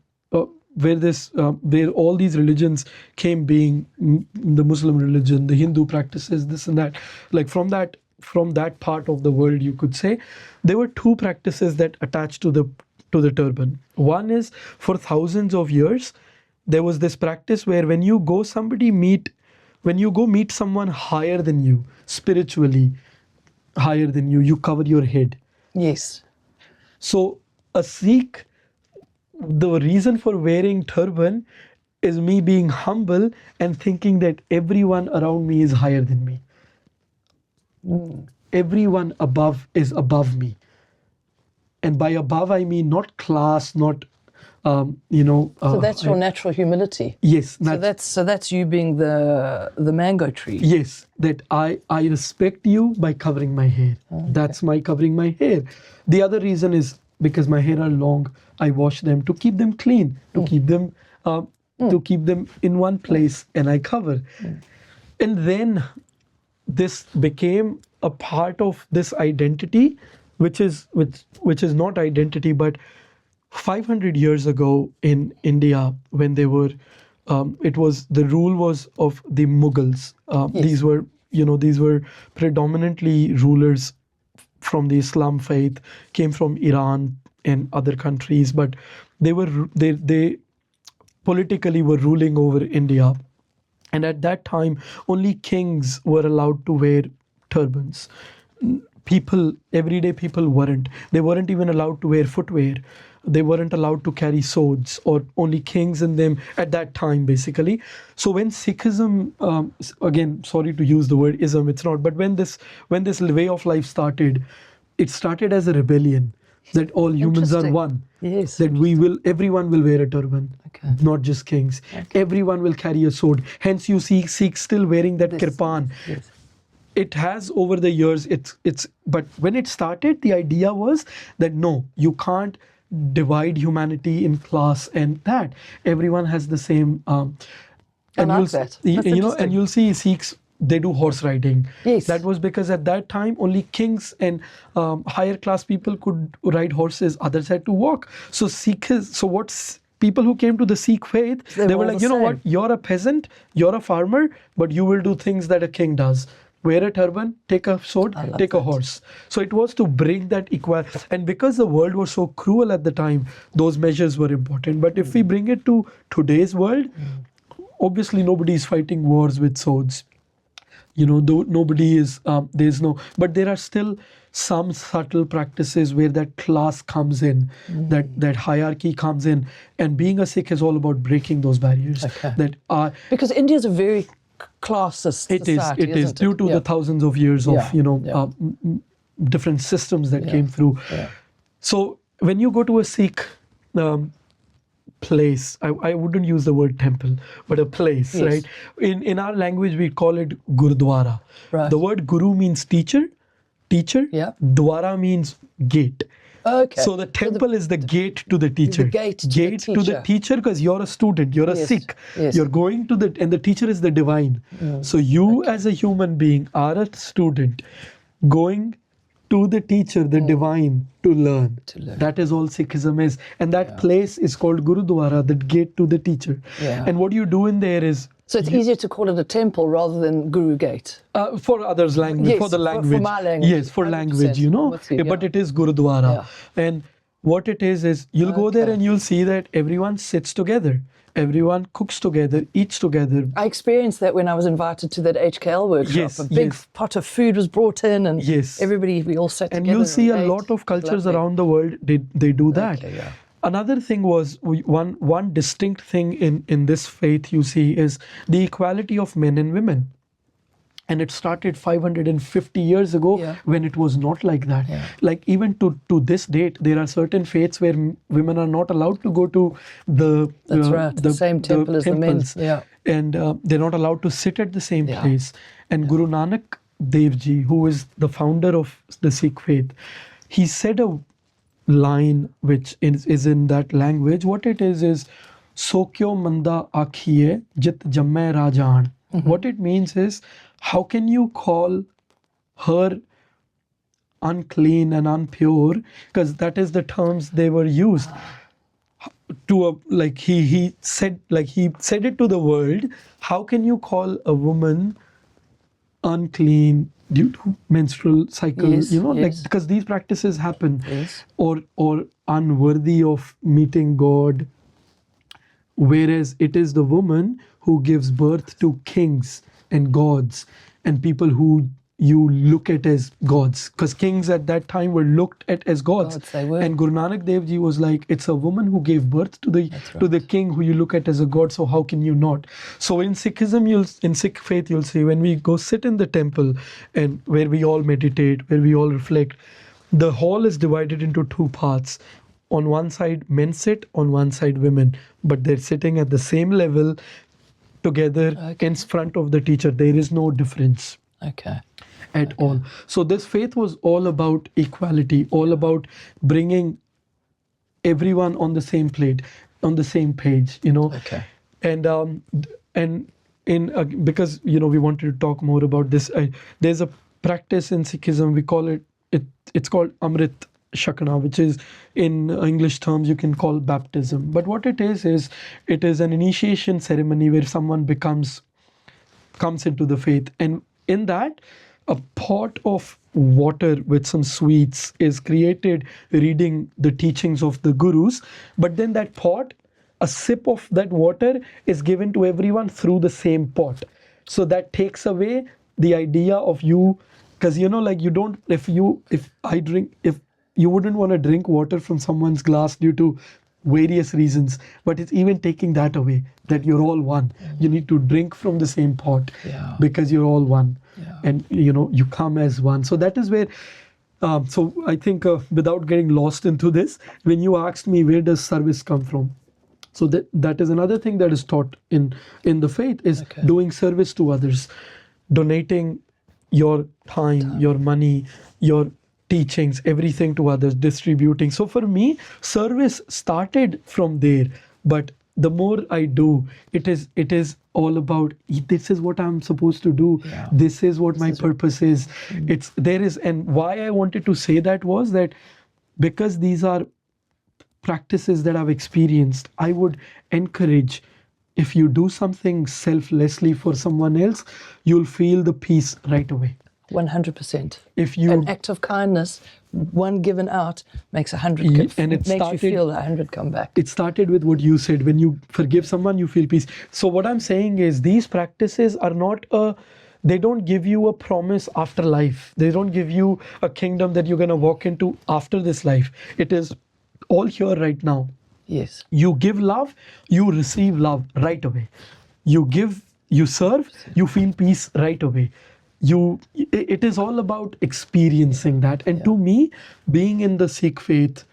S4: where all these religions came being, the Muslim religion, the Hindu practices, this and that, like from that part of the world, you could say, there were two practices that attached to the turban. One is, for thousands of years, there was this practice where when you go meet someone higher than you, spiritually higher than you cover your head.
S5: Yes.
S4: So a Sikh, the reason for wearing turban is me being humble and thinking that everyone around me is higher than me. Everyone above is above me. And by above, I mean not class, not,
S5: So that's your natural humility.
S4: Yes.
S5: So that's you being the mango tree.
S4: Yes, that I respect you by covering my hair. Okay. That's my covering my hair. The other reason is because my hair are long, I wash them to keep them clean, to keep them in one place, and I cover. And then this became a part of this identity, which is not identity, but 500 years ago in India, when they were, the rule was of the Mughals. Yes. These were predominantly rulers from the Islam faith, came from Iran and other countries, but they politically were ruling over India. And at that time, only kings were allowed to wear turbans. Everyday people weren't. They weren't even allowed to wear footwear. They weren't allowed to carry swords, or only kings in them at that time, basically. So when Sikhism, again, sorry to use the word ism, it's not, but when this way of life started, it started as a rebellion that all humans are one.
S5: Yes.
S4: That everyone will wear a turban, not just kings. Okay. Everyone will carry a sword. Hence you see Sikhs still wearing that kirpan. Yes. It has over the years, but when it started, the idea was that no, you can't divide humanity in class, and that everyone has the same.
S5: I like that.
S4: And you'll see Sikhs, they do horse riding.
S5: Yes.
S4: That was because at that time only kings and higher class people could ride horses. Others had to walk. So people who came to the Sikh faith, they were like, you know what? You're a peasant, you're a farmer, but you will do things that a king does. Wear a turban, take a sword, take a horse. So it was to bring that equality. And because the world was so cruel at the time, those measures were important. But if we bring it to today's world, obviously nobody is fighting wars with swords. Nobody is, but there are still some subtle practices where that class comes in, that hierarchy comes in, and being a Sikh is all about breaking those barriers.
S5: Okay.
S4: That are
S5: Because India is a very classist society,
S4: it is
S5: isn't
S4: due to
S5: Yeah.
S4: the thousands of years of
S5: Yeah.
S4: different systems that
S5: Yeah.
S4: came through.
S5: Yeah.
S4: So when you go to a Sikh place, I wouldn't use the word temple, but a place,
S5: Yes.
S4: right? In our language, we call it Gurdwara.
S5: Right.
S4: The word guru means teacher.
S5: Yeah.
S4: Dwara means gate.
S5: Okay.
S4: So the temple is the gate to the teacher.
S5: gate to the
S4: teacher, because you're a student, you're a
S5: Yes,
S4: Sikh.
S5: yes.
S4: You're going to and the teacher is the divine. So you as a human being are a student going to the teacher, the divine, to learn. That is all Sikhism is. And that place is called Gurudwara, the gate to the teacher.
S5: Yeah.
S4: And what you do in there is,
S5: So it's easier to call it a temple rather than Guru Gate.
S4: for others' language,
S5: Yes,
S4: for the
S5: for
S4: language.
S5: my language,
S4: Yes, for
S5: 100%.
S4: language, you know.
S5: I'm with you,
S4: But
S5: yeah.
S4: it is Gurudwara. And what it is you'll go there
S5: Okay.
S4: and you'll see that everyone sits together. Everyone cooks together, eats together.
S5: I experienced that when I was invited to that HKL workshop.
S4: Yes,
S5: a big
S4: yes.
S5: pot of food was brought in, and
S4: Yes.
S5: we all sat
S4: And
S5: together.
S4: you'll see a
S5: ate.
S4: lot of cultures
S5: Lovely.
S4: around the world, they do that.
S5: Okay, yeah.
S4: Another thing was, one distinct thing in this faith you see is the equality of men and women. And it started 550 years ago
S5: Yeah.
S4: when it was not like that.
S5: Yeah.
S4: Like even to this date, there are certain faiths where women are not allowed to go to the
S5: That's right, the same temple as the men.
S4: temples.
S5: Yeah.
S4: And they're not allowed to sit at the same
S5: Yeah.
S4: place. And Guru Nanak Dev Ji, who is the founder of the Sikh faith, he said a line which is in that language. What it is Sokyo manda akhiye jit jamme rajan. What it means is, how can you call her unclean and unpure? Because that is the terms they were used to he said it to the world. How can you call a woman unclean due to menstrual cycle?
S5: Yes, yes.
S4: Because these practices happen.
S5: Yes.
S4: Or unworthy of meeting God. Whereas it is the woman who gives birth to kings and gods and people who you look at as gods. Because kings at that time were looked at as gods.
S5: They were.
S4: And Guru Nanak Dev Ji was like, it's a woman who gave birth to the king who you look at as a god, so how can you not? So in Sikhism, in Sikh faith, you'll see when we go sit in the temple and where we all meditate, where we all reflect, the hall is divided into two parts. On one side, men sit, on one side, women. But they're sitting at the same level together in front of the teacher. There is no difference at all. So this faith was all about equality, all about bringing everyone on the same plate, on the same page, And because we wanted to talk more about this, there's a practice in Sikhism, we call it's called Amrit Shakna, which is in English terms you can call baptism. But what it is it is an initiation ceremony where someone comes into the faith, and in that a pot of water with some sweets is created reading the teachings of the gurus, but then that pot, a sip of that water is given to everyone through the same pot. So that takes away the idea of you, because you don't, if you wouldn't want to drink water from someone's glass due to various reasons, but it's even taking that away, that you're all one. You need to drink from the same pot because you're all one. And you come as one. So that is where so I think without getting lost into this, when you asked me where does service come from, so that is another thing that is taught in the faith is doing service to others, donating your time, your money, your teachings, everything to others, distributing. So for me, service started from there, but the more I do, it is all about, this is what I'm supposed to do. This is what my purpose is. And why I wanted to say that was that because these are practices that I've experienced, I would encourage, if you do something selflessly for someone else, you'll feel the peace right away.
S5: 100%.
S4: If you
S5: an act of kindness, one given out, makes 100.
S4: And
S5: it makes you feel 100 come back.
S4: It started with what you said. When you forgive someone, you feel peace. So what I'm saying is these practices are not They don't give you a promise after life. They don't give you a kingdom that you're going to walk into after this life. It is all here right now.
S5: Yes.
S4: You give love, you receive love right away. You give, you serve, you feel peace right away. It is all about experiencing that. And to me, being in the Sikh faith,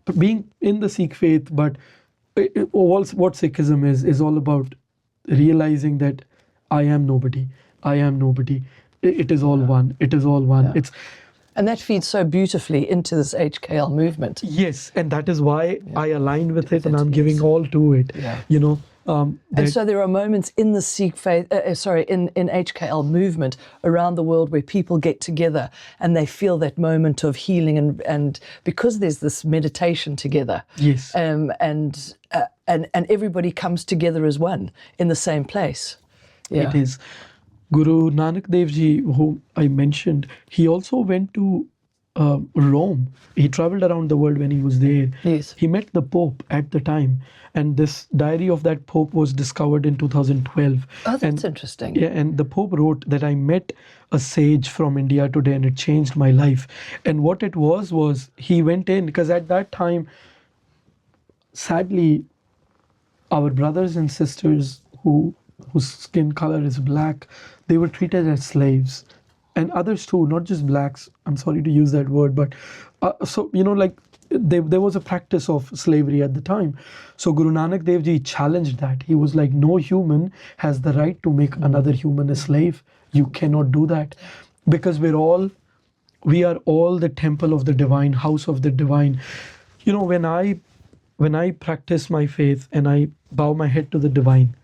S4: but what Sikhism is all about realizing that I am nobody. It is all one. It is all one.
S5: Yeah. And that feeds so beautifully into this HKL movement.
S4: Yes, and that is why I align with it, and I'm giving all to it.
S5: Yeah.
S4: You know.
S5: And so there are moments in the Sikh faith, in HKL movement around the world where people get together and they feel that moment of healing, and because there's this meditation together.
S4: Yes.
S5: And everybody comes together as one in the same place. Yeah.
S4: It is. Guru Nanak Dev Ji, who I mentioned, he also went to Rome. He traveled around the world when he was there.
S5: Yes.
S4: He met the Pope at the time, and this diary of that Pope was discovered in 2012.
S5: Oh, that's interesting.
S4: Yeah, and the Pope wrote that I met a sage from India today, and it changed my life. And what it was he went in, because at that time, sadly, our brothers and sisters whose skin color is black, they were treated as slaves. And others too, not just blacks. I'm sorry to use that word, but there was a practice of slavery at the time. So Guru Nanak Dev Ji challenged that. He was like, no human has the right to make another human a slave. You cannot do that, because we are all the temple of the divine, house of the divine. You know, when I practice my faith and I bow my head to the divine,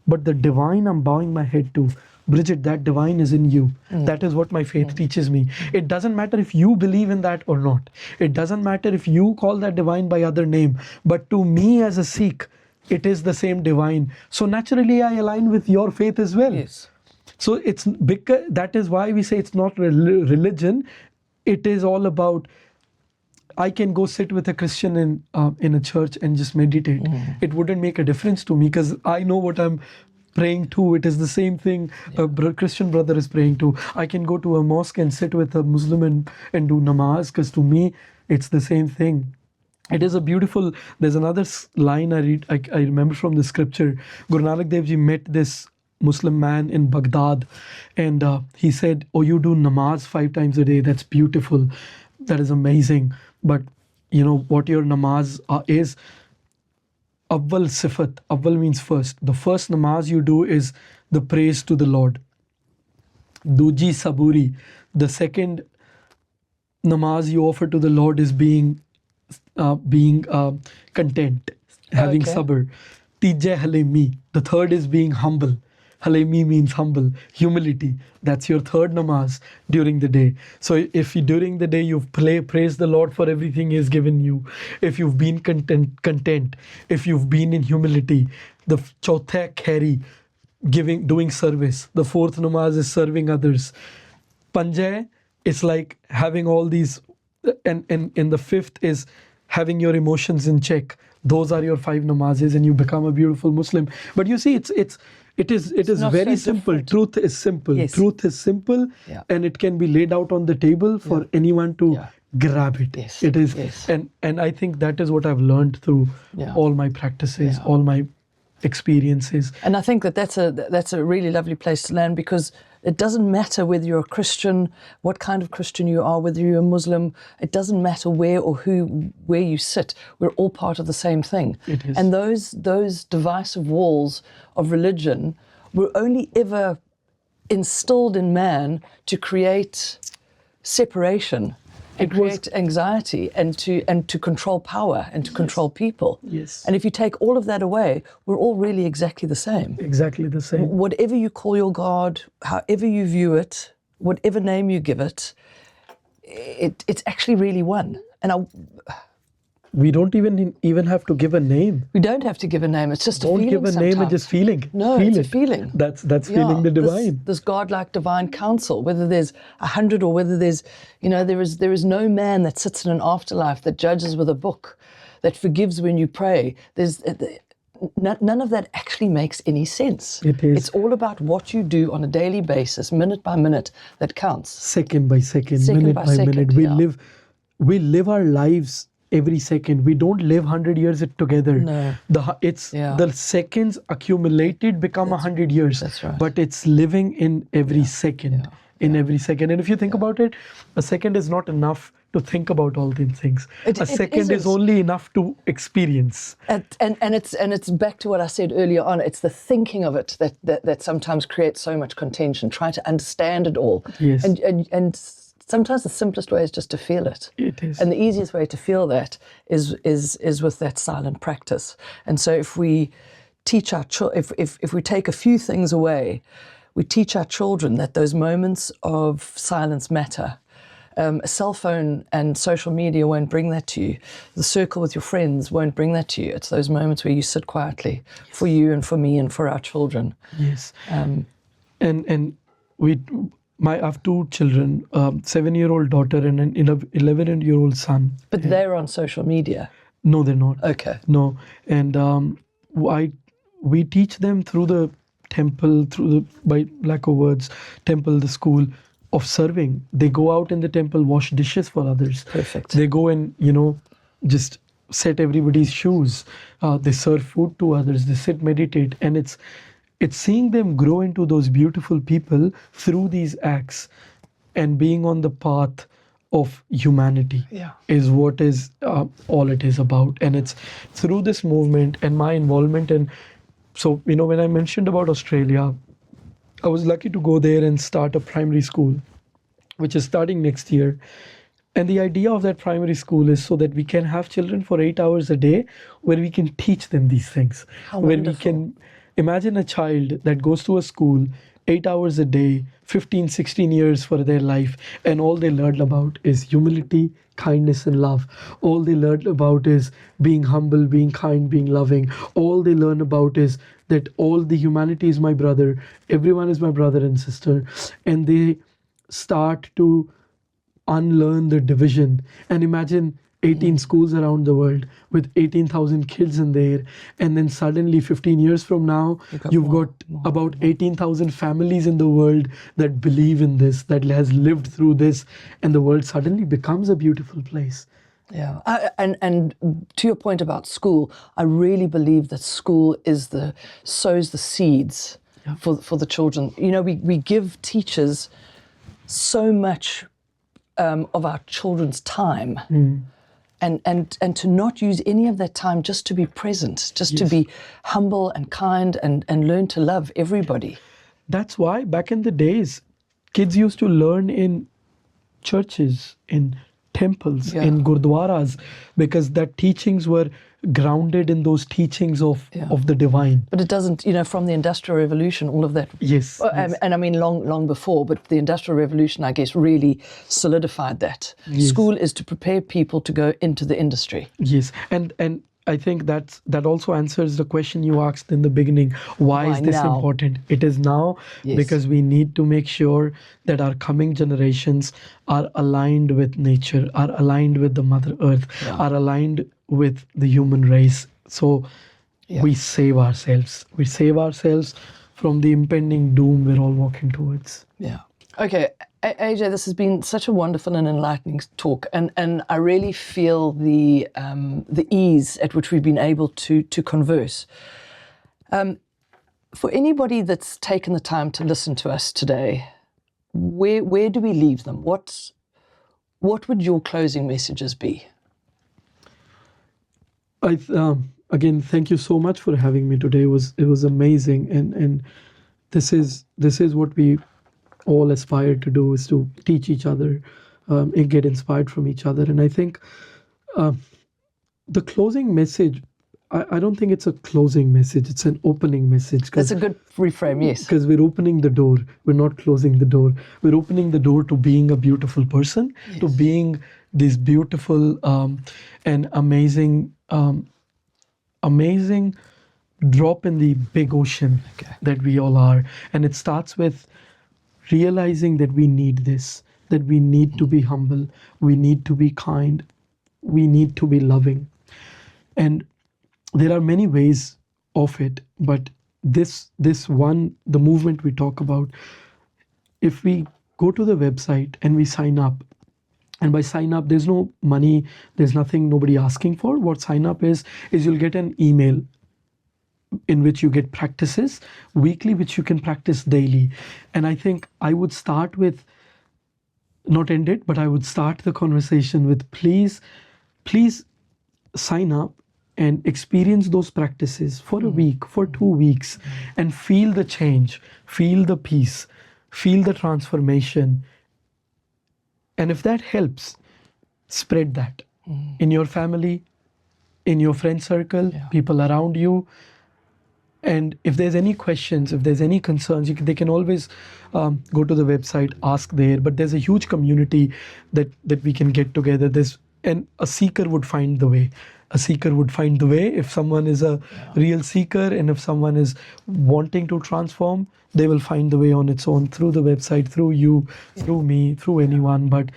S4: but the divine I'm bowing my head to, Bridget, that divine is in you. That is what my faith teaches me. It doesn't matter if you believe in that or not. It doesn't matter if you call that divine by other name. But to me as a Sikh, it is the same divine. So naturally, I align with your faith as well.
S5: Yes.
S4: So it's because that is why we say it's not religion. It is all about. I can go sit with a Christian in a church and just meditate. It wouldn't make a difference to me, because I know what I'm praying to. It is the same thing a Christian brother is praying to. I can go to a mosque and sit with a Muslim and do namaz, because to me it's the same thing. It is a beautiful. There's another line I remember from the scripture. Guru Nanak Dev Ji met this Muslim man in Baghdad, and he said, "Oh, you do namaz 5 times a day. That's beautiful. That is amazing. But you know what your namaz is? Awwal sifat. Awwal means first. The first namaz you do is the praise to the Lord. Duji saburi. The second namaz you offer to the Lord is being content, having sabr. Tijja halemi. The third is being humble. Halemi means humble, humility. That's your third namaz during the day. So if during the day you've praised the Lord for everything He has given you, if you've been content, if you've been in humility, the chautha khairi, doing service. The fourth namaz is serving others. Panjay is like having all these, and the fifth is having your emotions in check. Those are your 5 namazes, and you become a beautiful Muslim. But you see, it is very
S5: so
S4: simple.
S5: different.
S4: Truth is simple.
S5: Yes.
S4: Truth is simple, and it can be laid out on the table for anyone to grab it.
S5: Yes.
S4: It is,
S5: Yes.
S4: and I think that is what I've learned through all my practices, all my experiences.
S5: And I think that's a really lovely place to land, because it doesn't matter whether you're a Christian, what kind of Christian you are, whether you're a Muslim. It doesn't matter where you sit. We're all part of the same thing.
S4: It is.
S5: And those divisive walls of religion were only ever instilled in man to create separation and create anxiety and to control power and to control people.
S4: Yes.
S5: And if you take all of that away, we're all really exactly the same.
S4: Exactly the same.
S5: Whatever you call your God, however you view it, whatever name you give it, it's actually really one. And
S4: We don't even have to give a name.
S5: we don't have to give a name. It's just a feeling.
S4: Don't give a name and just feeling.
S5: No,
S4: Feel
S5: it's a
S4: it.
S5: feeling.
S4: That's feeling the divine.
S5: This godlike divine counsel, whether there's 100 or whether there's, there is no man that sits in an afterlife that judges with a book, that forgives when you pray. none of that actually makes any sense.
S4: It is.
S5: It's all about what you do on a daily basis, minute by minute, that counts.
S4: Second by second,
S5: Second
S4: minute
S5: by
S4: by
S5: second,
S4: minute.
S5: yeah.
S4: We live our lives every second. We don't live 100 years together.
S5: No. Yeah.
S4: The seconds accumulated become 100 years.
S5: That's right.
S4: But it's living in every second.
S5: Yeah.
S4: In every second. And if you think about it, a second is not enough to think about all these things. A second is only enough to experience.
S5: And it's back to what I said earlier on. It's the thinking of it that sometimes creates so much contention. Try to understand it all.
S4: Yes.
S5: And sometimes the simplest way is just to feel it.
S4: It is.
S5: And the easiest way to feel that is with that silent practice. And so if we teach our if we take a few things away, we teach our children that those moments of silence matter. A cell phone and social media won't bring that to you. The circle with your friends won't bring that to you. It's those moments where you sit quietly for you and for me and for our children.
S4: Yes. I have two children, 7-year-old daughter and an 11-year-old son.
S5: But they're on social media.
S4: No, they're not.
S5: Okay.
S4: No. And we teach them through the temple, by lack of words, temple, the school of serving. They go out in the temple, wash dishes for others.
S5: Perfect.
S4: They go and, just set everybody's shoes. They serve food to others. They sit, meditate. And it's seeing them grow into those beautiful people through these acts and being on the path of humanity is what is all it is about. And it's through this movement and my involvement. And so, when I mentioned about Australia, I was lucky to go there and start a primary school, which is starting next year. And the idea of that primary school is so that we can have children for 8 hours a day where we can teach them these things.
S5: How
S4: where
S5: wonderful.
S4: we can imagine a child that goes to a school 8 hours a day, 15, 16 years for their life, and all they learn about is humility, kindness, and love. All they learn about is being humble, being kind, being loving. All they learn about is that all the humanity is my brother, everyone is my brother and sister, and they start to unlearn the division. And imagine 18 schools around the world with 18,000 kids in there, and then suddenly 15 years from now you've got about 18,000 families in the world that believe in this, that has lived through this, and the world suddenly becomes a beautiful place.
S5: Yeah, and to your point about school, I really believe that school sows the seeds for the children. We give teachers so much of our children's time. And to not use any of that time just to be present, just to be humble and kind and learn to love everybody.
S4: That's why back in the days, kids used to learn in churches, in temples, in gurdwaras, because that teachings were grounded in those teachings of the divine.
S5: But it doesn't, from the Industrial Revolution, all of that.
S4: Yes.
S5: And I mean long before, but the Industrial Revolution, I guess, really solidified that.
S4: Yes.
S5: School is to prepare people to go into the industry.
S4: Yes, and I think that also answers the question you asked in the beginning. Why is this
S5: now?
S4: important? It is now because we need to make sure that our coming generations are aligned with nature, are aligned with the Mother Earth, are aligned with the human race. So we save ourselves. We save ourselves from the impending doom we're all walking towards.
S5: Yeah. Okay, AJ, this has been such a wonderful and enlightening talk, and I really feel the ease at which we've been able to converse. For anybody that's taken the time to listen to us today, where do we leave them? What would your closing messages be?
S4: Again, thank you so much for having me today. It was amazing, and this is what we all aspire to do, is to teach each other and get inspired from each other. And I think the closing message, I don't think it's a closing message, it's an opening message.
S5: That's a good reframe, yes.
S4: Because we're opening the door, we're not closing the door. We're opening the door to being a beautiful person, to being this beautiful and amazing drop in the big ocean that we all are. And it starts with realizing that we need this, that we need to be humble, we need to be kind, we need to be loving. And there are many ways of it, but this one, the movement we talk about, if we go to the website and we sign up, and by sign up, there's no money, there's nothing, nobody asking for. What sign up is you'll get an email in which you get practices weekly, which you can practice daily. And I think I would start with, not end it, but I would start the conversation with please sign up and experience those practices for a week, for 2 weeks, and feel the change, feel the peace, feel the transformation. And if that helps, spread that in your family, in your friend circle, people around you. And if there's any questions, if there's any concerns, they can always go to the website, ask there. But there's a huge community that we can get together. And a seeker would find the way. A seeker would find the way. If someone is a real seeker, and if someone is wanting to transform, they will find the way on its own, through the website, through you, through me, through anyone. But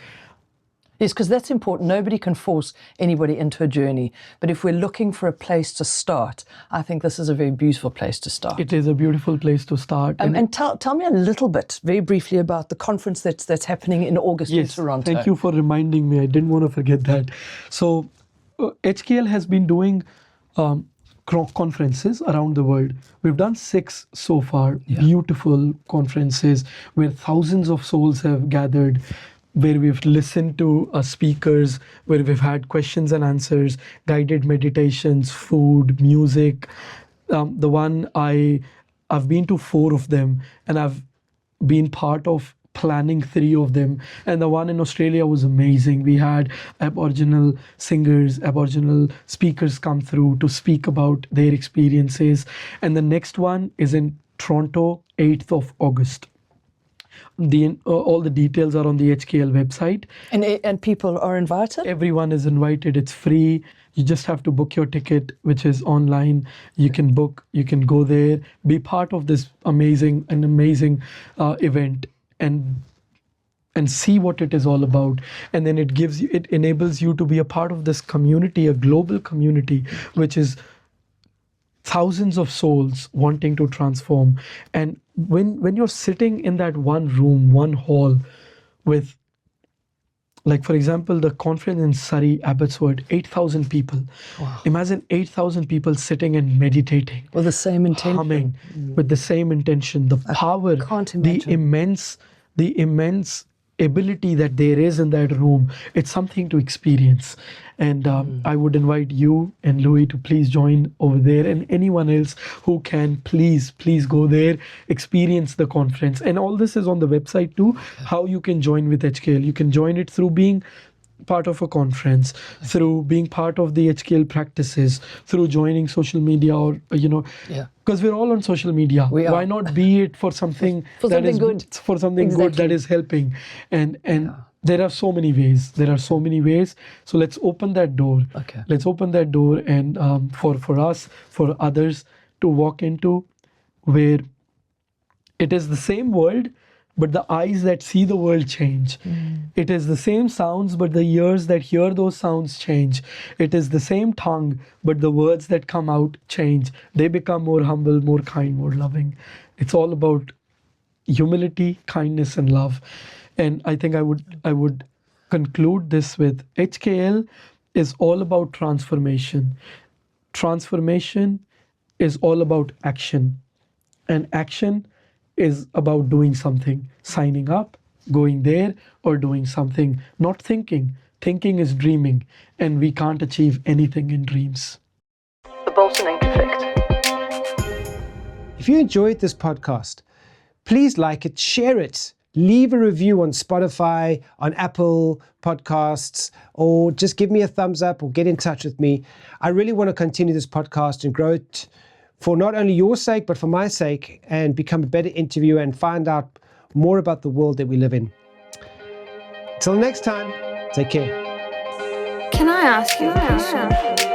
S5: yes, because that's important. Nobody can force anybody into a journey. But if we're looking for a place to start, I think this is a very beautiful place to start.
S4: it is a beautiful place to start.
S5: And tell me a little bit, very briefly, about the conference that's happening in August in Toronto.
S4: Thank you for reminding me. I didn't want to forget that. So HKL has been doing conferences around the world. We've done 6 so far, beautiful conferences where thousands of souls have gathered, where we've listened to speakers, where we've had questions and answers, guided meditations, food, music. The one I've been to 4 of them, and I've been part of planning 3 of them. And the one in Australia was amazing. We had Aboriginal singers, Aboriginal speakers come through to speak about their experiences. And the next one is in Toronto, 8th of August. All the details are on the HKL website.
S5: And people are invited?
S4: Everyone is invited. It's free. You just have to book your ticket, which is online. You can book, you can go there, be part of this amazing event, and see what it is all about. And then it enables you to be a part of this community, a global community, which is thousands of souls wanting to transform. And when you're sitting in that one room, one hall with, like, for example, the conference in Surrey, Abbotsford, 8,000 people. Wow. Imagine 8,000 people sitting and meditating.
S5: With the same intention.
S4: Humming, with the same intention. The power, the immense ability that there is in that room. It's something to experience. And I would invite you and Louis to please join over there, and anyone else who can, please go there, experience the conference. And all this is on the website too, how you can join with HKL. You can join it through being part of a conference, through being part of the HKL practices, through joining social media, or because we're all on social media. Why not be it for something good, for something good that is helping? And there are so many ways. So let's open that door. Let's open that door, and for us, for others to walk into, where it is the same world, but the eyes that see the world change. It is the same sounds, but the ears that hear those sounds change. It is the same tongue, but the words that come out change. They become more humble, more kind, more loving. It's all about humility, kindness, and love. And I think I would conclude this with, HKL is all about transformation. Transformation is all about action. And action is about doing something, signing up, going there, or doing something, not thinking. Thinking is dreaming, and we can't achieve anything in dreams.
S2: The Bolton Ink Effect.
S3: If you enjoyed this podcast, please like it, share it, leave a review on Spotify, on Apple Podcasts, or just give me a thumbs up or get in touch with me. I really want to continue this podcast and grow it for not only your sake, but for my sake, and become a better interviewer and find out more about the world that we live in. Till next time, take care.
S1: Can I ask you a question?